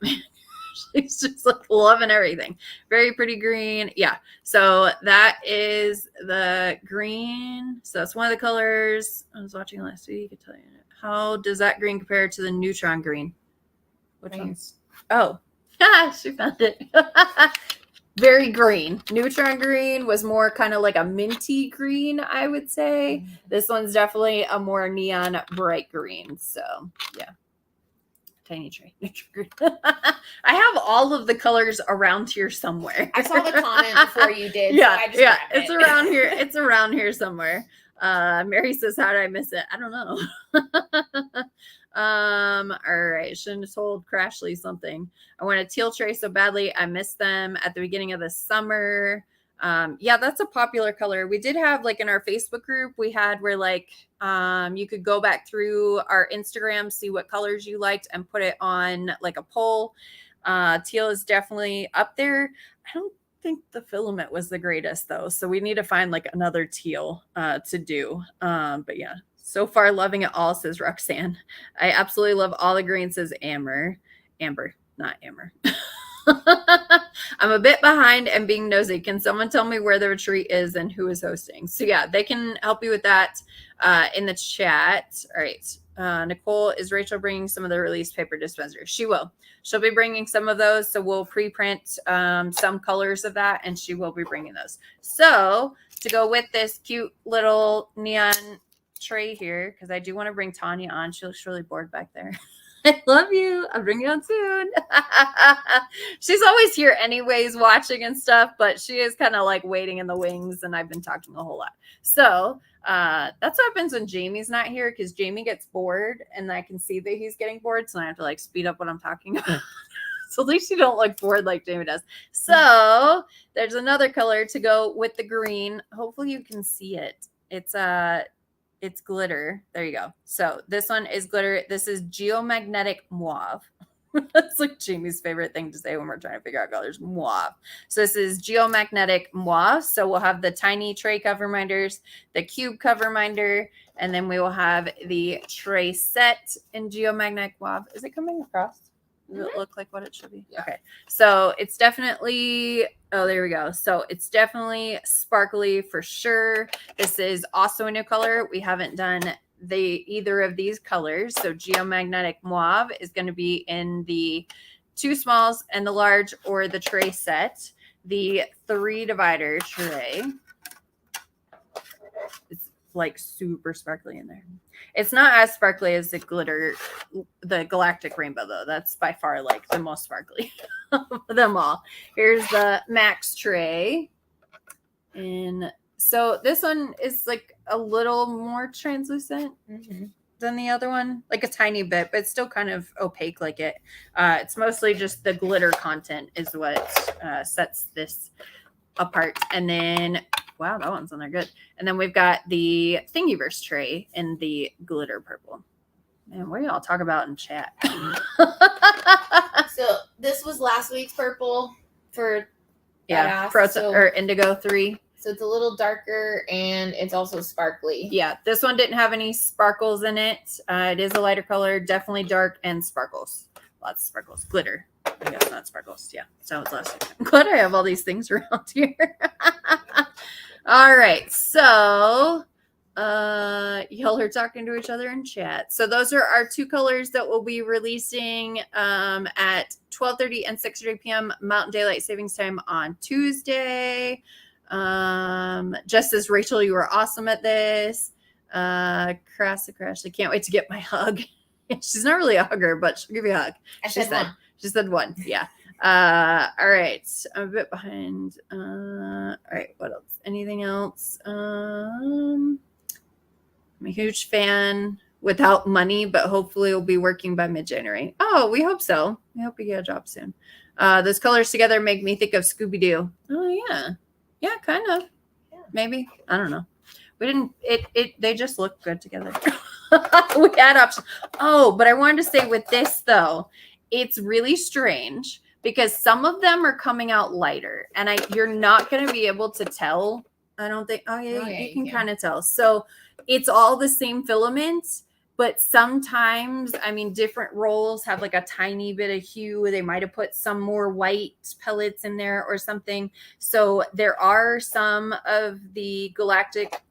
She's just like loving everything. Very pretty green. Yeah. So that is the green. So that's one of the colors I was watching last week. I tell you. How does that green compare to the neutron green? Which one's? Oh, she found it. Very green. Neutron green was more kind of like a minty green, I would say. This one's definitely a more neon bright green. So yeah. Tiny tray. I have all of the colors around here somewhere. I saw the comment before you did. Yeah, so I just it's around here. It's around here somewhere. Mary says, how did I miss it? I don't know. All right. Shouldn't have told Crashly something. I want a teal tray so badly. I missed them at the beginning of the summer. Yeah, that's a popular color. We did have like in our Facebook group, we had where like you could go back through our Instagram, see what colors you liked and put it on like a poll. Teal is definitely up there. I don't think the filament was the greatest though, so we need to find like another teal to do. But yeah, so far loving it all, says Roxanne. I absolutely love all the green, says Amber, not Amber. I'm a bit behind and being nosy. Can someone tell me where the retreat is and who is hosting? So yeah, they can help you with that in the chat. All right. Nicole, is Rachel bringing some of the release paper dispensers? She will. She'll be bringing some of those. So we'll pre-print some colors of that and she will be bringing those. So to go with this cute little neon tray here, because I do want to bring Tania on. She looks really bored back there. I love you. I'll bring you on soon. She's always here anyways, watching and stuff, but she is kind of like waiting in the wings and I've been talking a whole lot. So that's what happens when Jamie's not here, because Jamie gets bored and I can see that he's getting bored. So I have to like speed up what I'm talking about. So at least you don't look bored like Jamie does. So there's another color to go with the green. Hopefully you can see it. It's glitter. There you go. So this one is glitter. This is geomagnetic mauve. That's like Jamie's favorite thing to say when we're trying to figure out colors. Mauve. So this is geomagnetic mauve. So we'll have the tiny tray cover minders, the cube cover minder, and then we will have the tray set in geomagnetic mauve. Is it coming across? Does it look like what it should be? Yeah. Okay. So it's definitely, oh, there we go. So it's definitely sparkly for sure. This is also a new color. We haven't done either of these colors. So geomagnetic mauve is going to be in the 2 smalls and the large, or the tray set. The 3 divider tray. It's like super sparkly in there. It's not as sparkly as the glitter, the galactic rainbow though. That's by far like the most sparkly of them all. Here's the max tray. And so this one is like a little more translucent. Mm-hmm. than the other one, like a tiny bit, but it's still kind of opaque like it. It's mostly just the glitter content is what sets this apart. And then, wow, that one's on there good. And then we've got the Thingiverse tray in the glitter purple. Man, what do y'all talk about in chat? So this was last week's purple for yeah, badass, or Indigo 3. So it's a little darker and it's also sparkly. Yeah, this one didn't have any sparkles in it. It is a lighter color, definitely dark and sparkles. Lots of sparkles. Glitter. I guess not sparkles. Yeah, so it's last week. I'm glad I have all these things around here. All right, so y'all are talking to each other in chat. So those are our 2 colors that we'll be releasing at 12:30 and 6:30 p.m. Mountain Daylight Savings Time on Tuesday. Just as Rachel, you were awesome at this. Crash, I can't wait to get my hug. She's not really a hugger, but she'll give you a hug. She said one. Yeah. All right. I'm a bit behind. All right. What else? Anything else? I'm a huge fan without money, but hopefully we'll be working by mid-January. Oh, we hope so. We hope we get a job soon. Those colors together make me think of Scooby-Doo. Oh, yeah. Yeah, kind of. Yeah. Maybe. I don't know. We didn't, they just look good together. We had options. Oh, but I wanted to say with this though, it's really strange because some of them are coming out lighter and you're not going to be able to tell. I don't think, you can kind of tell. So it's all the same filament, but sometimes, I mean, different rolls have like a tiny bit of hue. They might have put some more white pellets in there or something. So there are some of the galactic,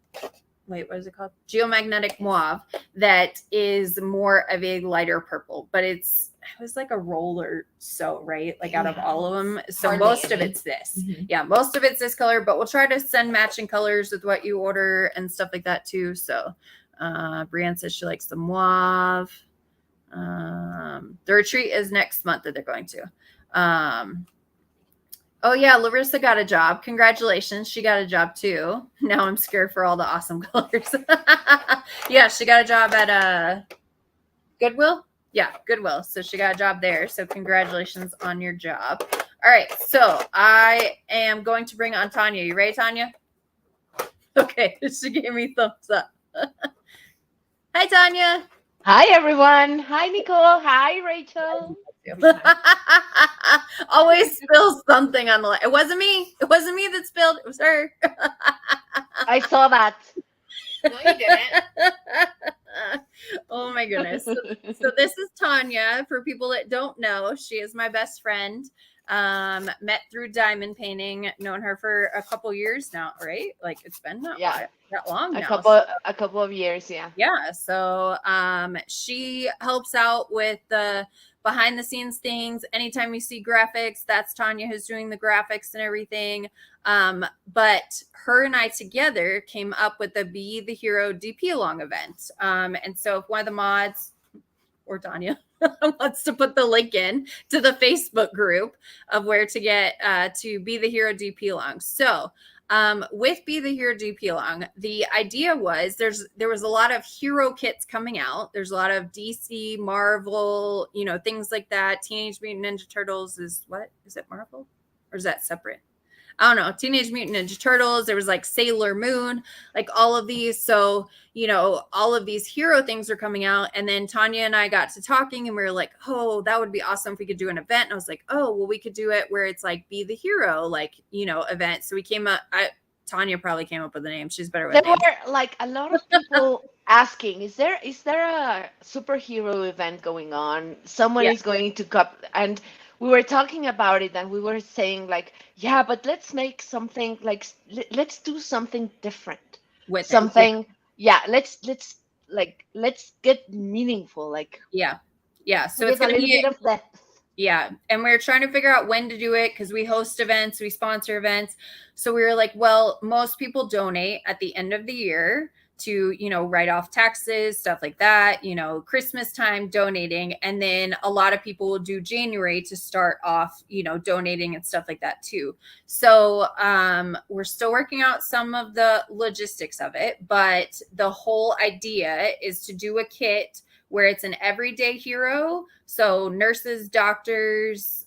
what is it called? Geomagnetic mauve that is more of a lighter purple, but it was like a roll or so, right? Like out of all of them. So most of it's this. Mm-hmm. Yeah, most of it's this color, but we'll try to send matching colors with what you order and stuff like that too. So Brianne says she likes the mauve. The retreat is next month that they're going to. Oh yeah, Larissa got a job. Congratulations. She got a job too. Now I'm scared for all the awesome colors. Yeah, she got a job at Goodwill. Yeah, Goodwill. So she got a job there. So congratulations on your job. All right. So I am going to bring on Tania. You ready, Tania? Okay. She gave me thumbs up. Hi, Tania. Hi, everyone. Hi, Nicole. Hi, Rachel. Always spills something on the line. It wasn't me. It wasn't me that spilled. It was her. I saw that. No, you didn't. Oh my goodness. So this is Tania. For people that don't know, she is my best friend. Met through diamond painting, known her for a couple years now, right? Like it's been not that long now. A couple of years, yeah. Yeah. So she helps out with the behind the scenes things. Anytime you see graphics, that's Tania who's doing the graphics and everything. But her and I together came up with the Be the Hero DP Along event. And so if one of the mods or Tania wants to put the link in to the Facebook group of where to get to Be the Hero DP Along. So with Be the Hero DP Along, the idea was there was a lot of hero kits coming out. There's a lot of DC, Marvel, things like that. Teenage Mutant Ninja Turtles is it Marvel or is that separate? I don't know. Teenage Mutant Ninja Turtles. There was like Sailor Moon, like all of these. So, all of these hero things are coming out. And then Tania and I got to talking and we were like, oh, that would be awesome if we could do an event. And I was like, oh, well, we could do it where it's like Be the Hero, event. So we came up, Tania probably came up with the name. She's better with names. There were like a lot of people asking, is there a superhero event going on? Someone is going to come, and we were talking about it and we were saying like, yeah, but let's make something like, let's do something different with something. Let's get meaningful. Like, yeah. So it's going to be a little bit of that. Yeah. And we're trying to figure out when to do it because we host events, we sponsor events. So we were like, well, most people donate at the end of the year to, you know, write off taxes, stuff like that, you know, Christmas time donating. And then a lot of people will do January to start off, you know, donating and stuff like that too. So we're still working out some of the logistics of it, but the whole idea is to do a kit where it's an everyday hero. So nurses, doctors,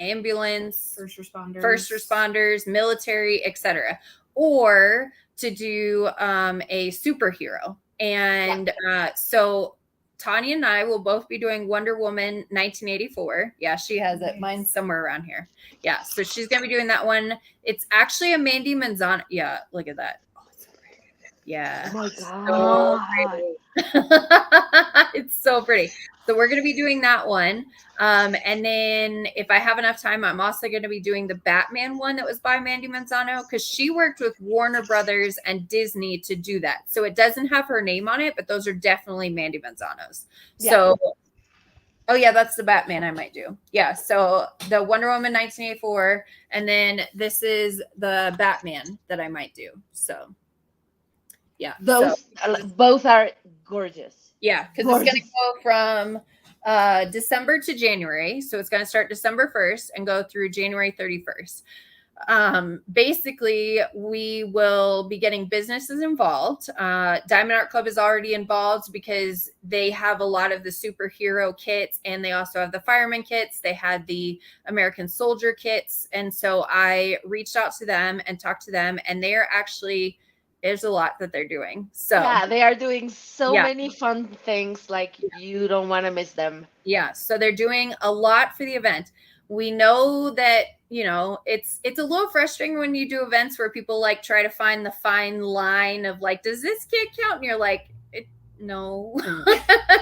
ambulance, first responders, military, etc., or to do a superhero. And so Tania and I will both be doing Wonder Woman 1984. Yeah, she has it. Mine's somewhere around here. Yeah, so she's gonna be doing that one. It's actually a Mandy Manzano. Yeah, look at that. Oh, it's so pretty. Yeah. Oh my God. So pretty. It's so pretty. So we're gonna be doing that one. And then if I have enough time, I'm also going to be doing the Batman one that was by Mandy Manzano, because she worked with Warner Brothers and Disney to do that. So it doesn't have her name on it, but those are definitely Mandy Manzano's. Yeah. So, oh yeah, that's the Batman I might do. Yeah. So the Wonder Woman 1984, and then this is the Batman that I might do. So yeah, those both are gorgeous. Yeah, because it's going to go from December to January. So it's going to start December 1st and go through January 31st. Basically, we will be getting businesses involved. Diamond Art Club is already involved because they have a lot of the superhero kits, and they also have the fireman kits. They had the American Soldier kits. And so I reached out to them and talked to them, and they are actually... there's a lot that they're doing. So yeah, they are doing so many fun things. Like you don't want to miss them. Yeah. So they're doing a lot for the event. We know that, you know, it's a little frustrating when you do events where people like try to find the fine line of like, does this kit count? And you're like, no.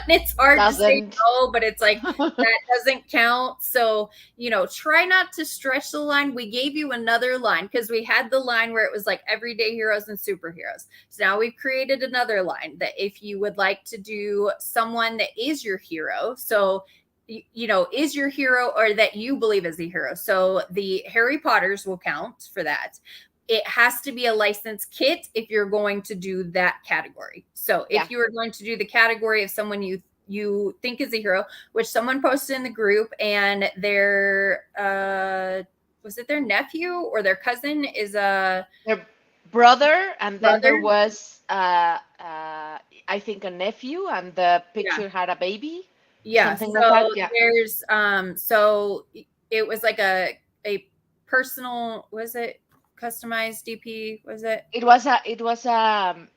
It's hard to say no, but it's like that doesn't count. So, you know, try not to stretch the line. We gave you another line because we had the line where it was like everyday heroes and superheroes. So now we've created another line that if you would like to do someone that is your hero, so you know, is your hero or that you believe is a hero. So the Harry Potters will count for that. It has to be a licensed kit if you're going to do that category. So if you are going to do the category of someone you think is a hero, which someone posted in the group, and their was it their nephew or their cousin is their brother, and then there was I think a nephew, and the picture had a baby. Yeah. So like there's so it was like a personal, was it customized DP? Was it? It was a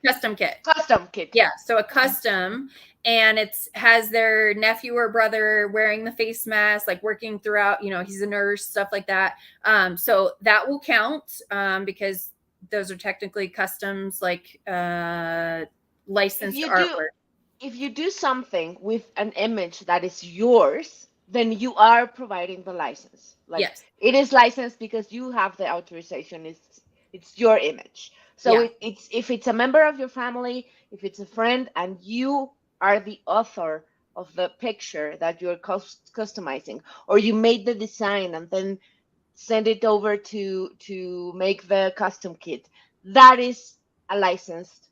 custom kit. Custom kit. Yeah. So a custom, and it's has their nephew or brother wearing the face mask, like working throughout, you know, he's a nurse, stuff like that. So that will count because those are technically customs, like licensed artwork. If you do something with an image that is yours, then you are providing the license. Like it is licensed because you have the authorization. It's your image. So it's if it's a member of your family, if it's a friend, and you are the author of the picture that you're customizing, or you made the design and then send it over to make the custom kit, that is a licensed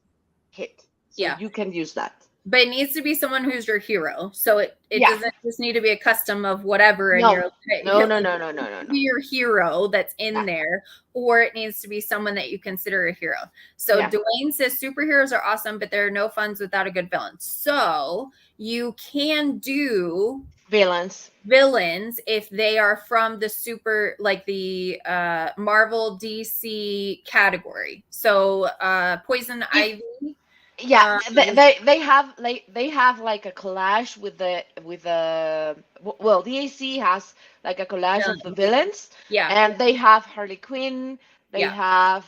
kit. So you can use that. But it needs to be someone who's your hero. So it doesn't just need to be a custom of whatever. No, no. Be your hero that's in there, or it needs to be someone that you consider a hero. So Dwayne says superheroes are awesome, but there are no funds without a good villain. So you can do villains if they are from the super, like the Marvel DC category. So Poison Ivy. Yeah, they have like a collage with the well, DAC has like a collage of the villains. Yeah, and they have Harley Quinn. They have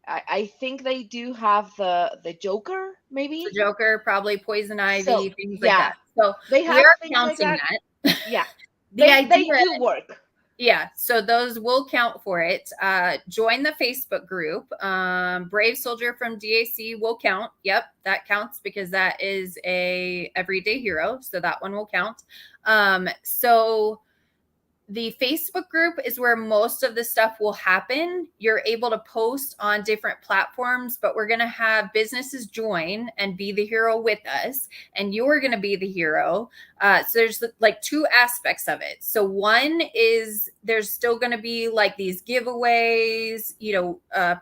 I think they do have the Joker, maybe the Joker, probably Poison Ivy, things like that. So they have counting like that. Yeah, they do work. Yeah, so those will count for it. Join the Facebook group. Brave Soldier from DAC will count. Yep, that counts because that is a everyday hero. So that one will count. So the Facebook group is where most of the stuff will happen. You're able to post on different platforms, but we're going to have businesses join and be the hero with us, and you're going to be the hero. So there's like two aspects of it. So one is there's still going to be like these giveaways,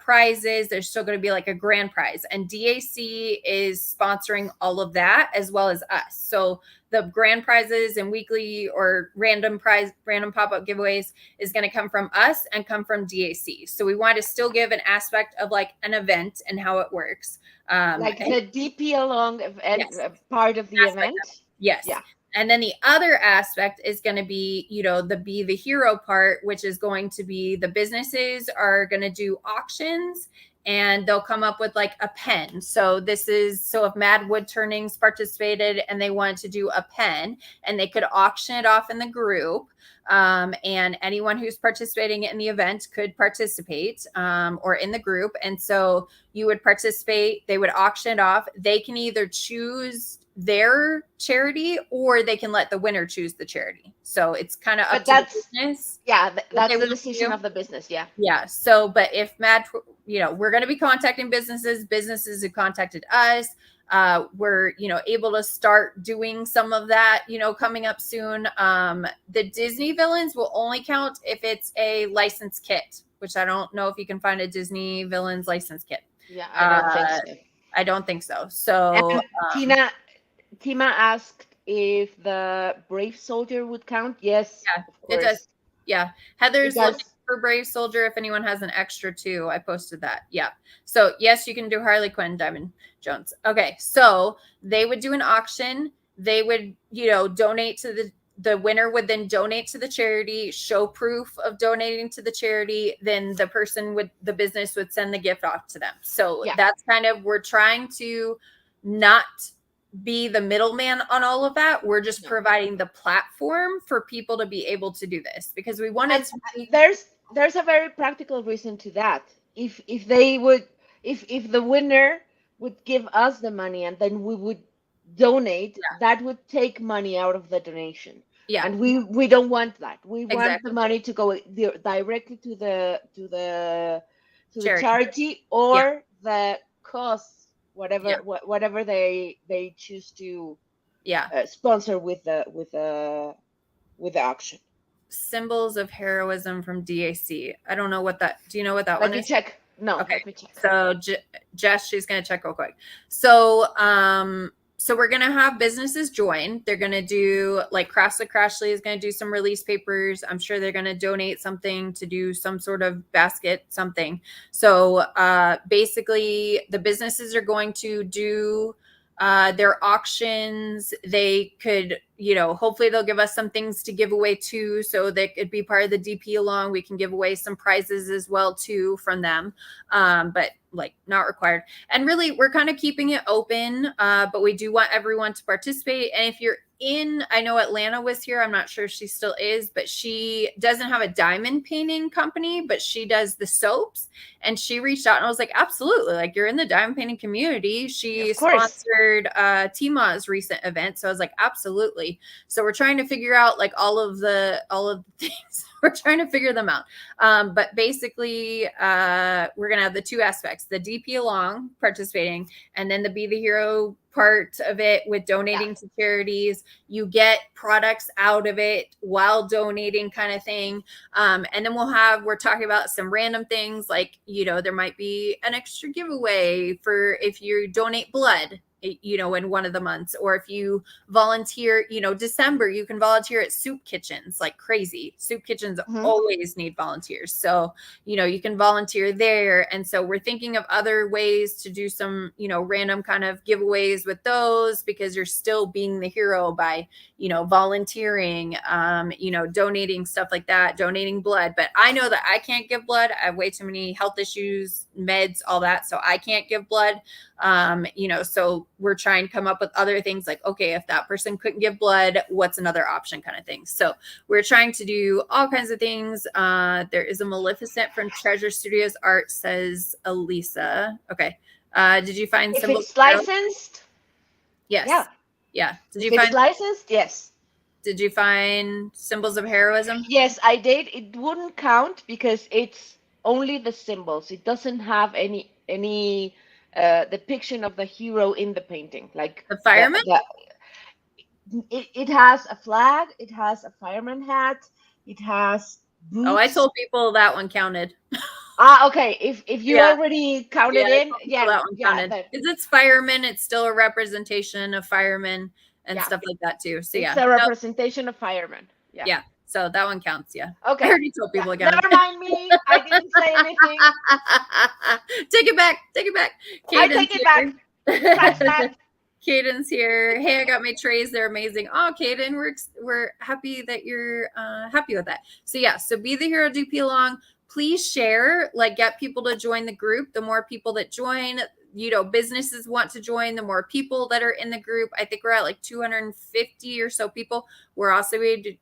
prizes. There's still going to be like a grand prize, and DAC is sponsoring all of that as well as us. So the grand prizes and weekly or random pop-up giveaways is going to come from us and come from DAC. So we want to still give an aspect of like an event and how it works. Like the DP along event, yes. Part of the event. Yes. Yeah. And then the other aspect is going to be, the Be the Hero part, which is going to be the businesses are going to do auctions, and they'll come up with like a pen. So if Mad Wood Turnings participated and they wanted to do a pen, and they could auction it off in the group. And anyone who's participating in the event could participate, or in the group. And so you would participate, they would auction it off. They can either choose their charity, or they can let the winner choose the charity. So it's kind of up to the business. Yeah, that's the decision of the business. Yeah. Yeah. So, but if we're going to be contacting businesses who contacted us. We're, able to start doing some of that, coming up soon. The Disney villains will only count if it's a license kit, which I don't know if you can find a Disney villains license kit. Yeah, I don't think so. I don't think so. So Tima asked if the Brave Soldier would count. Yes, yeah, it does. Yeah, Heather's looking for Brave Soldier. If anyone has an extra too, I posted that. Yeah. So yes, you can do Harley Quinn, Diamond Jones. Okay, so they would do an auction. They would, donate to the winner would then donate to the charity, show proof of donating to the charity. Then the business would send the gift off to them. So that's kind of, we're trying to not be the middleman on all of that. We're just providing the platform for people to be able to do this, because we wanted to. There's a very practical reason to that. If the winner would give us the money and then we would donate, that would take money out of the donation. Yeah. And we don't want that. We want the money to go directly to the charity or the cause, whatever they choose to sponsor with the auction. Symbols of heroism from DAC. I don't know what that. Do you know what that one is? Let me check. No. Okay. Let me check. So Jess, she's gonna check real quick. So we're gonna have businesses join. They're gonna do like Crafts with Crashly is gonna do some release papers. I'm sure they're gonna donate something to do some sort of basket, something. So basically, the businesses are going to do their auctions. They could, hopefully they'll give us some things to give away too. So they could be part of the DP along. We can give away some prizes as well too from them. But like not required. And really we're kind of keeping it open. But we do want everyone to participate. And if you're I know Atlanta was here. I'm not sure if she still is, but she doesn't have a diamond painting company, but she does the soaps. And she reached out and I was like, absolutely. Like, you're in the diamond painting community. She sponsored Tima's recent event. So I was like, absolutely. So we're trying to figure out like all of the things. We're trying to figure them out. But basically, we're going to have the two aspects, the DP along participating, and then the Be the Hero part of it with donating to charities. You get products out of it while donating, kind of thing. And then we're talking about some random things like, there might be an extra giveaway for if you donate blood, in one of the months, or if you volunteer, December, you can volunteer at soup kitchens like crazy. Soup kitchens always need volunteers. So, you can volunteer there. And so we're thinking of other ways to do some, random kind of giveaways with those, because you're still being the hero by, volunteering, donating stuff like that, donating blood. But I know that I can't give blood. I have way too many health issues, meds, all that. So I can't give blood. So we're trying to come up with other things like, okay, if that person couldn't give blood, what's another option, kind of thing. So we're trying to do all kinds of things. There is a Maleficent from Treasure Studios Art, says Elisa. Okay. Did you find if it's licensed? Yes. Yeah. Yeah. If it's licensed? Yes. Did you find symbols of heroism? Yes, I did. It wouldn't count because it's only the symbols. It doesn't have any depiction of the hero in the painting. Like The fireman? it has a flag, it has a fireman hat, it has boots. Oh, I told people that one counted. Okay. If you Yeah. already counted I in, told people that one counted. then Because it's firemen, it's still a representation of firemen and Yeah. stuff like that too. So it's yeah. a representation of firemen. Yeah. Yeah. So that one counts. Yeah. Okay. I already told people again. Never mind me. I didn't say anything. Take it back. Take it back. I take it back. Scratch that. Caden's here. Hey, I got my trays. They're amazing. Oh, Caden, we're happy that you're happy with that. So yeah, so be the hero, DP along. Please share, like get people to join the group. The more people that join, businesses want to join, the more people that are in the group. I think we're at like 250 or so people. We're also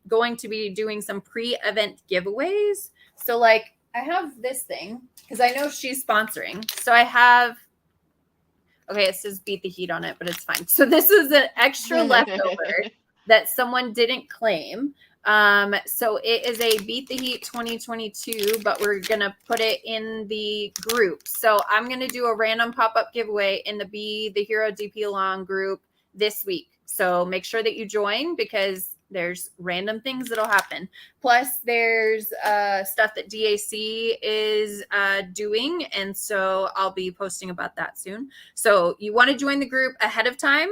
going to be doing some pre-event giveaways. So like I have this thing because I know she's sponsoring. So I have, okay, it says beat the heat on it, but it's fine. So this is an extra leftover that someone didn't claim. So it is a Beat the Heat 2022, but we're going to put it in the group. So I'm going to do a random pop-up giveaway in the Be the Hero DP Along group this week. So make sure that you join because there's random things that'll happen. Plus there's stuff that DAC is doing. And so I'll be posting about that soon. So you want to join the group ahead of time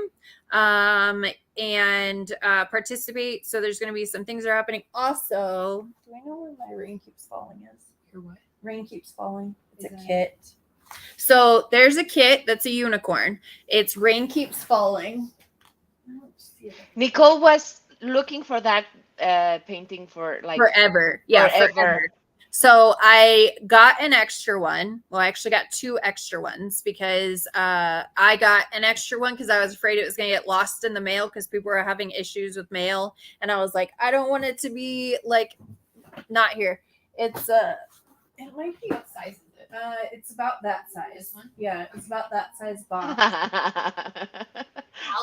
and participate. So there's going to be some things that are happening. Also, do I know where my rain keeps falling is? Your what? Rain keeps falling. It's Is a that- kit. So there's a kit that's a unicorn. It's rain keeps falling. I don't see it. Nicole was looking for that painting for like Forever. Yeah, forever. So I got an extra one. Well, I actually got 2 extra ones because I got an extra one because I was afraid it was going to get lost in the mail because people were having issues with mail. And I was like, I don't want it to be like not here. It's it might be, what size is it? It's about that size. This one? Yeah, it's about that size box.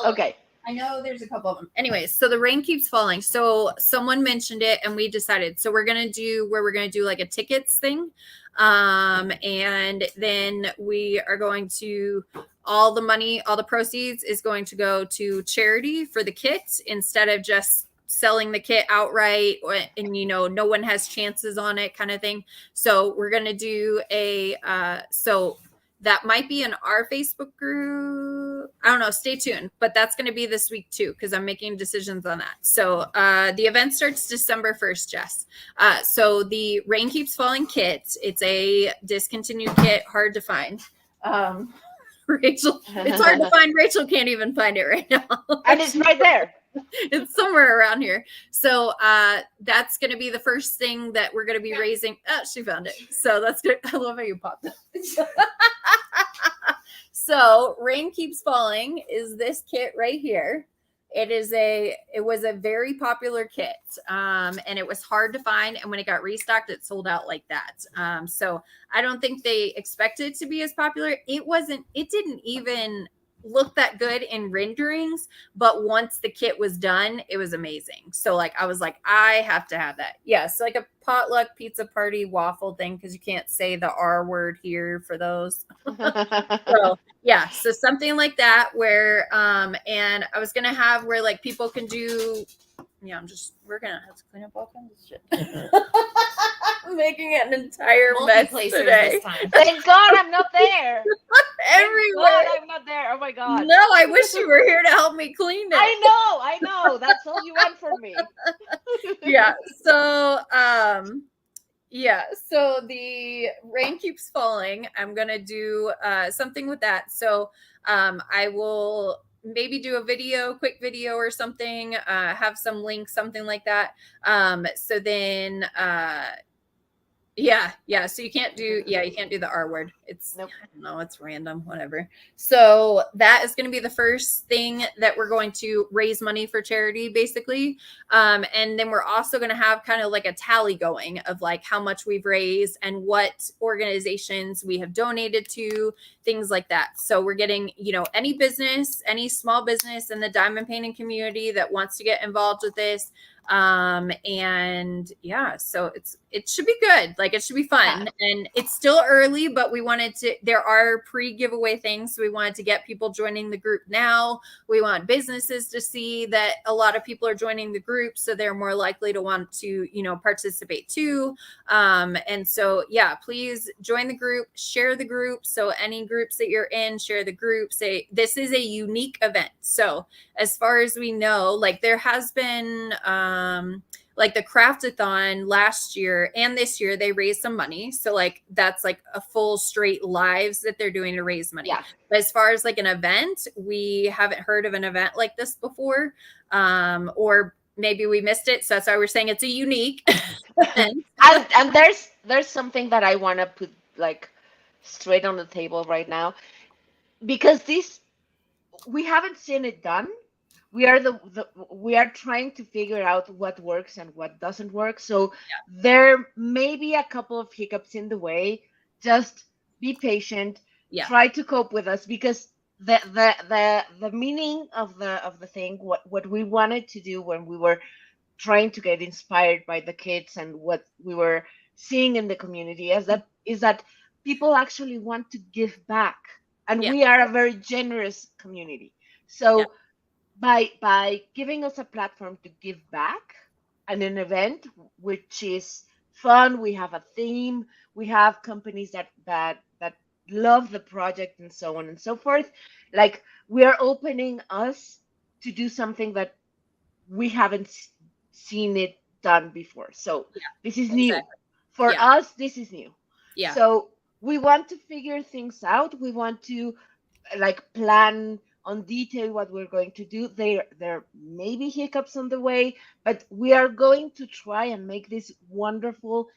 Okay. I know there's a couple of them. Anyways, so the rain keeps falling. So someone mentioned it and we decided. So we're going to do like a tickets thing. And then we are going to, all the proceeds is going to go to charity for the kit instead of just selling the kit outright and no one has chances on it kind of thing. So we're going to do so that might be in our Facebook group. I don't know. Stay tuned. But that's going to be this week too, because I'm making decisions on that. So the event starts December 1st, Jess. So the Rain Keeps Falling kit, it's a discontinued kit, hard to find. Rachel, it's hard to find. Rachel can't even find it right now. And it's right there. It's somewhere around here. So that's going to be the first thing that we're going to be raising. Oh, she found it. So that's good. I love how you popped it. So Rain Keeps Falling is this kit right here. It was a very popular kit. And it was hard to find. And when it got restocked, it sold out like that. So I don't think they expected it to be as popular. It didn't even look that good in renderings, but once the kit was done, it was amazing. So like I was like, I have to have that. Yeah, so like a potluck pizza party waffle thing, because you can't say the R word here for those. So yeah, so something like that where and I was gonna have where like people can do, yeah, we're gonna have to clean up all kinds of shit. I'm making it an entire mess today. This time. Thank God I'm not there. Everywhere. Thank God I'm not there. Oh my God. No, I wish you were here to help me clean it. I know. That's all you want from me. Yeah. So so the Rain Keeps Falling. I'm gonna do something with that. So I will maybe do a quick video or something, have some links, something like that. So then Yeah. So you can't do the R word. It's Nope. I don't know, it's random, whatever. So that is going to be the first thing that we're going to raise money for charity, basically. And then we're also going to have kind of like a tally going of like how much we've raised and what organizations we have donated to, things like that. So we're getting, any business, any small business in the diamond painting community that wants to get involved with this. And yeah, so it should be good. Like, it should be fun. And it's still early, but there are pre-giveaway things. So we wanted to get people joining the group now. We want businesses to see that a lot of people are joining the group, so they're more likely to want to, participate too. And so, yeah, please join the group, share the group. So any groups that you're in, share the group. Say this is a unique event. So as far as we know, like, there has been like the craftathon last year and this year, they raised some money. So like, that's like a full straight lives that they're doing to raise money. Yeah. But as far as like an event, we haven't heard of an event like this before. Or maybe we missed it. So that's why we're saying it's a unique event. And there's something that I want to put like straight on the table right now, because we haven't seen it done. We are we are trying to figure out what works and what doesn't work. So there may be a couple of hiccups in the way. Just be patient. Yeah. Try to cope with us, because the meaning of the thing, what we wanted to do when we were trying to get inspired by the kids and what we were seeing in the community is that people actually want to give back, and we are a very generous community. So by giving us a platform to give back and an event which is fun, we have a theme, we have companies that love the project, and so on and so forth. Like, we are opening us to do something that we haven't seen it done before. So this is new for us. This is new. So we want to figure things out. We want to like plan on detail what we're going to do. There may be hiccups on the way, but we are going to try and make this wonderful,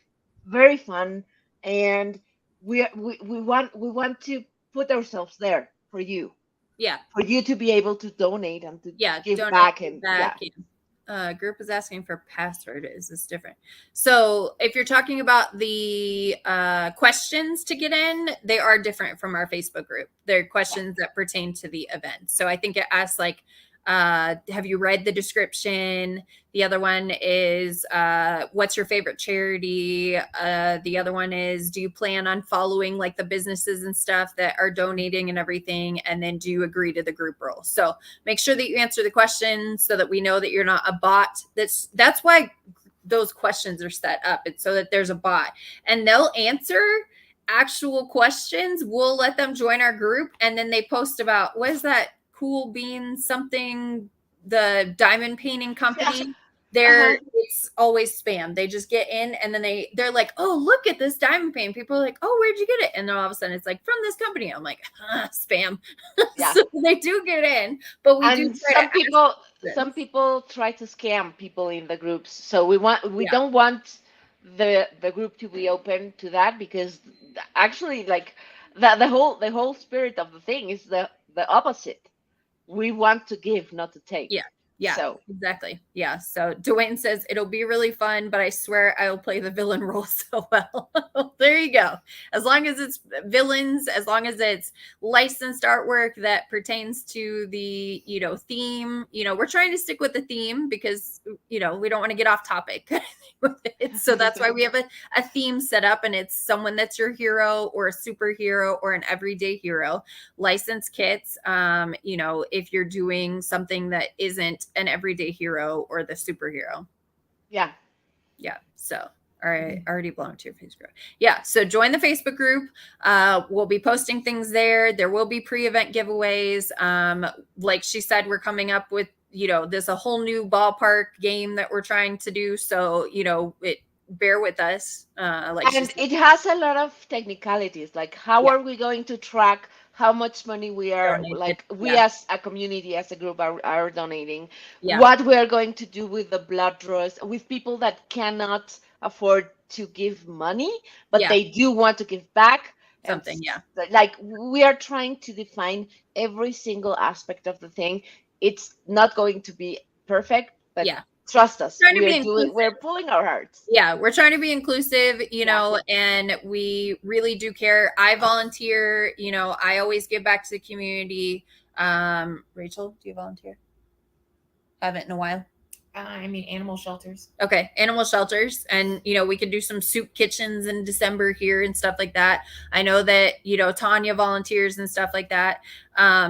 very fun, and we want to put ourselves there for you. Yeah. For you to be able to donate and to give back. back. Group is asking for password. Is this different? So if you're talking about the questions to get in, they are different from our Facebook group. They're questions that pertain to the event. So I think it asks like, have you read the description? The other one is, what's your favorite charity? The other one is, do you plan on following like the businesses and stuff that are donating and everything? And then do you agree to the group rules? So make sure that you answer the questions so that we know that you're not a bot. That's why those questions are set up. It's so that there's a bot, and they'll answer actual questions. We'll let them join our group, and then they post about, what is that Cool Beans something, the diamond painting company. It's always spam. They just get in, and then they're like, oh, look at this diamond painting. People are like, oh, where'd you get it? And then all of a sudden it's like, from this company. I'm like, spam. So they do get in, but some people try to scam people in the groups. So we don't want the group to be open to that, because actually, like, the whole spirit of the thing is the opposite. We want to give, not to take. So exactly. So Dwayne says it'll be really fun, but I swear I'll play the villain role so well. There you go. As long as it's villains, as long as it's licensed artwork that pertains to the theme, we're trying to stick with the theme, because we don't want to get off topic with it. So that's why we have a theme set up, and it's someone that's your hero or a superhero or an everyday hero. Licensed kits, if you're doing something that isn't an everyday hero or the superhero. So all right, already belong to your Facebook group. So join the Facebook group. We'll be posting things there. There will be pre-event giveaways. Like she said, we're coming up with there's a whole new ballpark game that we're trying to do, so bear with us. And it has a lot of technicalities, like how are we going to track how much money we are Donated. like we Yeah. as a community, as a group are donating, Yeah. what we are going to do with the blood draws with people that cannot afford to give money, but Yeah. they do want to give back. And Something. Yeah. like we are trying to define every single aspect of the thing. It's not going to be perfect, but Yeah. trust us, Trying to be inclusive. we're pulling our hearts. Yeah, we're trying to be inclusive, know, and we really do care. I volunteer, I always give back to the community. Rachel, do you volunteer? Haven't in a while. I mean, animal shelters. Okay, animal shelters, and we could do some soup kitchens in December here and stuff like that. I know that Tania volunteers and stuff like that.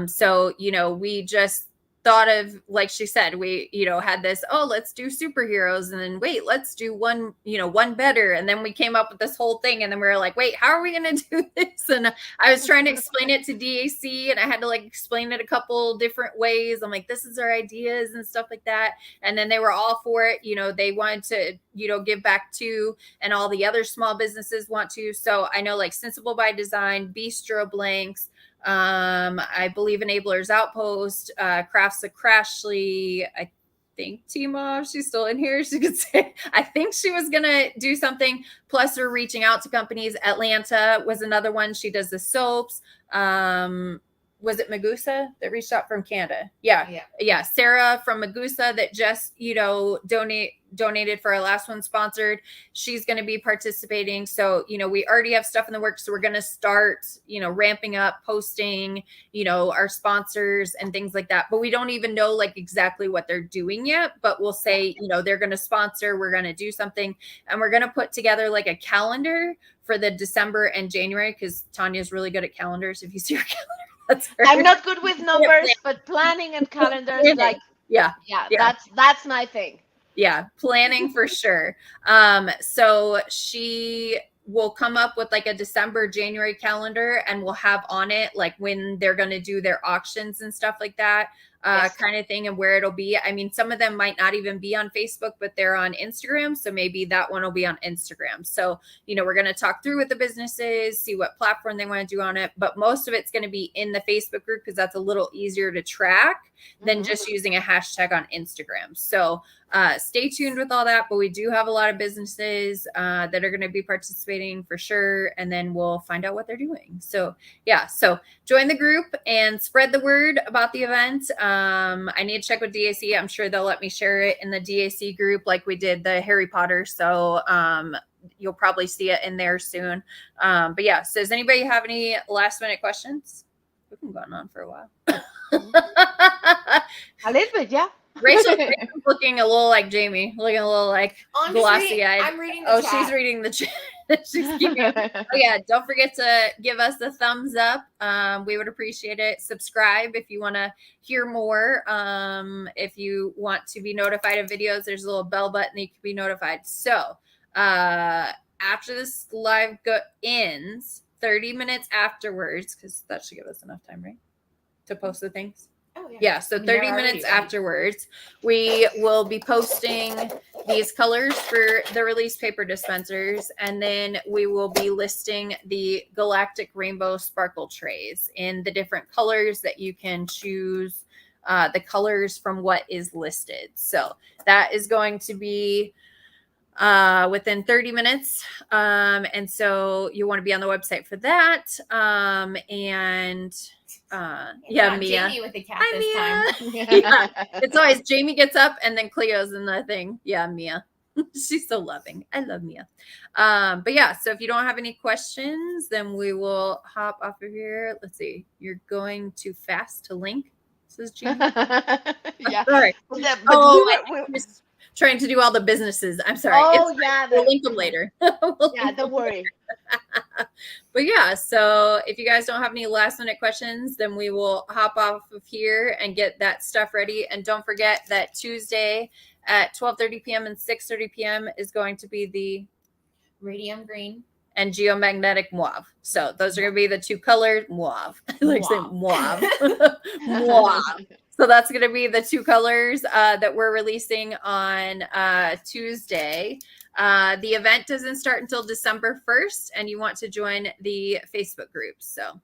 So we just thought of, like she said, we had this, let's do superheroes, and then wait, let's do one better, and then we came up with this whole thing, and then we were like, wait, how are we gonna do this? And I was trying to explain it to DAC, and I had to like explain it a couple different ways. I'm like, this is our ideas and stuff like that, and then they were all for it. They wanted to give back to, and all the other small businesses want to. So I know like Sensible by Design, Bistro Blanks, I believe Enablers Outpost, Crafts of Crashly, I think Tima, if she's still in here, she could say, I think she was going to do something. Plus we're reaching out to companies. Atlanta was another one. She does the soaps. Was it Magusa that reached out from Canada? Yeah. Sarah from Magusa that just, donated for our last one, sponsored. She's going to be participating. So, we already have stuff in the works. So we're going to start, ramping up, posting, our sponsors and things like that. But we don't even know like exactly what they're doing yet, but we'll say, they're going to sponsor, we're going to do something, and we're going to put together like a calendar for the December and January, because Tanya's really good at calendars. If you see her calendar, I'm not good with numbers, but planning and calendars, like yeah, that's my thing. Yeah, planning for sure. So she will come up with like a December, January calendar, and we'll have on it like when they're going to do their auctions and stuff like that. Kind of thing, and where it'll be. I mean, some of them might not even be on Facebook, but they're on Instagram. So maybe that one will be on Instagram. So, we're going to talk through with the businesses, see what platform they want to do on it. But most of it's going to be in the Facebook group, because that's a little easier to track than just using a hashtag on Instagram. So stay tuned with all that. But we do have a lot of businesses that are going to be participating for sure. And then we'll find out what they're doing. So so join the group and spread the word about the event. I need to check with DAC. I'm sure they'll let me share it in the DAC group like we did the Harry Potter. So you'll probably see it in there soon. But yeah, so does anybody have any last minute questions? We've been going on for a while. A little bit, yeah. Rachel's looking a little like Jamie, looking a little like glossy eyed. I'm reading the chat. She's reading the chat. She's keeping don't forget to give us a thumbs up. We would appreciate it. Subscribe if you want to hear more. If you want to be notified of videos, there's a little bell button that you can be notified. So after this live ends, 30 minutes afterwards, because that should give us enough time, right, to post the things. Oh, Yeah, so 30 minutes afterwards, we will be posting these colors for the release paper dispensers, and then we will be listing the Galactic Rainbow Sparkle trays in the different colors that you can choose, the colors from what is listed. So that is going to be within 30 minutes. And so you want to be on the website for that. Mia. Jamie with the cat Hi, this Mia. time. Yeah. It's always Jamie gets up and then Cleo's in the thing. Yeah, Mia. She's so loving. I love Mia. But yeah, so if you don't have any questions, then we will hop off of here. Let's see. You're going too fast to link, says Jamie. Yeah. Sorry. But just trying to do all the businesses. I'm sorry. We'll link them later. Don't worry. But yeah, so if you guys don't have any last minute questions, then we will hop off of here and get that stuff ready. And don't forget that Tuesday at 12:30 p.m. and 6:30 p.m. is going to be the Radium green and geomagnetic mauve. So those are going to be the two colors. Mauve. I like saying mauve. Mauve. So that's going to be the two colors that we're releasing on Tuesday. The event doesn't start until December 1st, and you want to join the Facebook group. So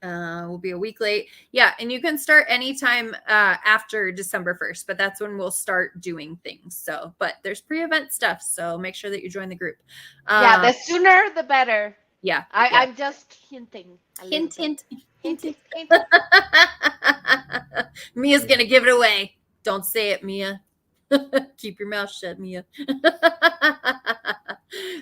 We'll be a week late. Yeah, and you can start anytime after December 1st, but that's when we'll start doing things. So, but there's pre-event stuff, so make sure that you join the group. Yeah, the sooner the better. Yeah. I'm just hinting. Hint, hint, hint, hint. Hint. Mia's gonna give it away. Don't say it, Mia. Keep your mouth shut, Mia.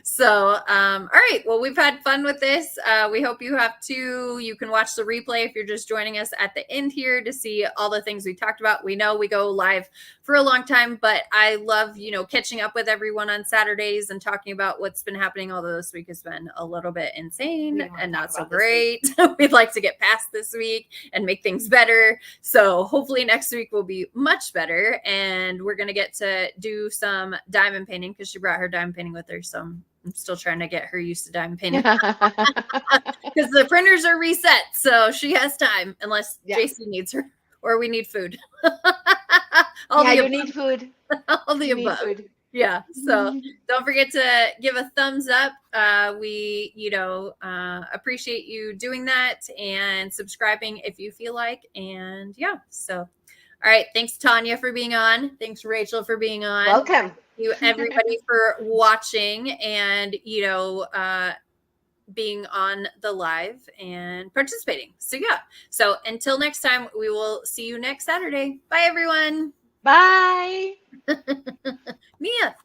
So, all right. Well, we've had fun with this. We hope you have too. You can watch the replay if you're just joining us at the end here to see all the things we talked about. We know we go live for a long time, but I love, catching up with everyone on Saturdays and talking about what's been happening. Although this week has been a little bit insane and not so great. We'd like to get past this week and make things better. So hopefully next week will be much better. And we're going to get to do some diamond painting because she brought her diamond painting with her. So I'm still trying to get her used to diamond painting because the printers are reset. So she has time unless JC needs her or we need food. You need food. All the above. Yeah. So don't forget to give a thumbs up. We, appreciate you doing that and subscribing if you feel like. And yeah, so. All right. Thanks, Tania, for being on. Thanks, Rachel, for being on. Welcome. Thank you, everybody, for watching and, being on the live and participating. So, yeah. So until next time, we will see you next Saturday. Bye, everyone. Bye. Mia.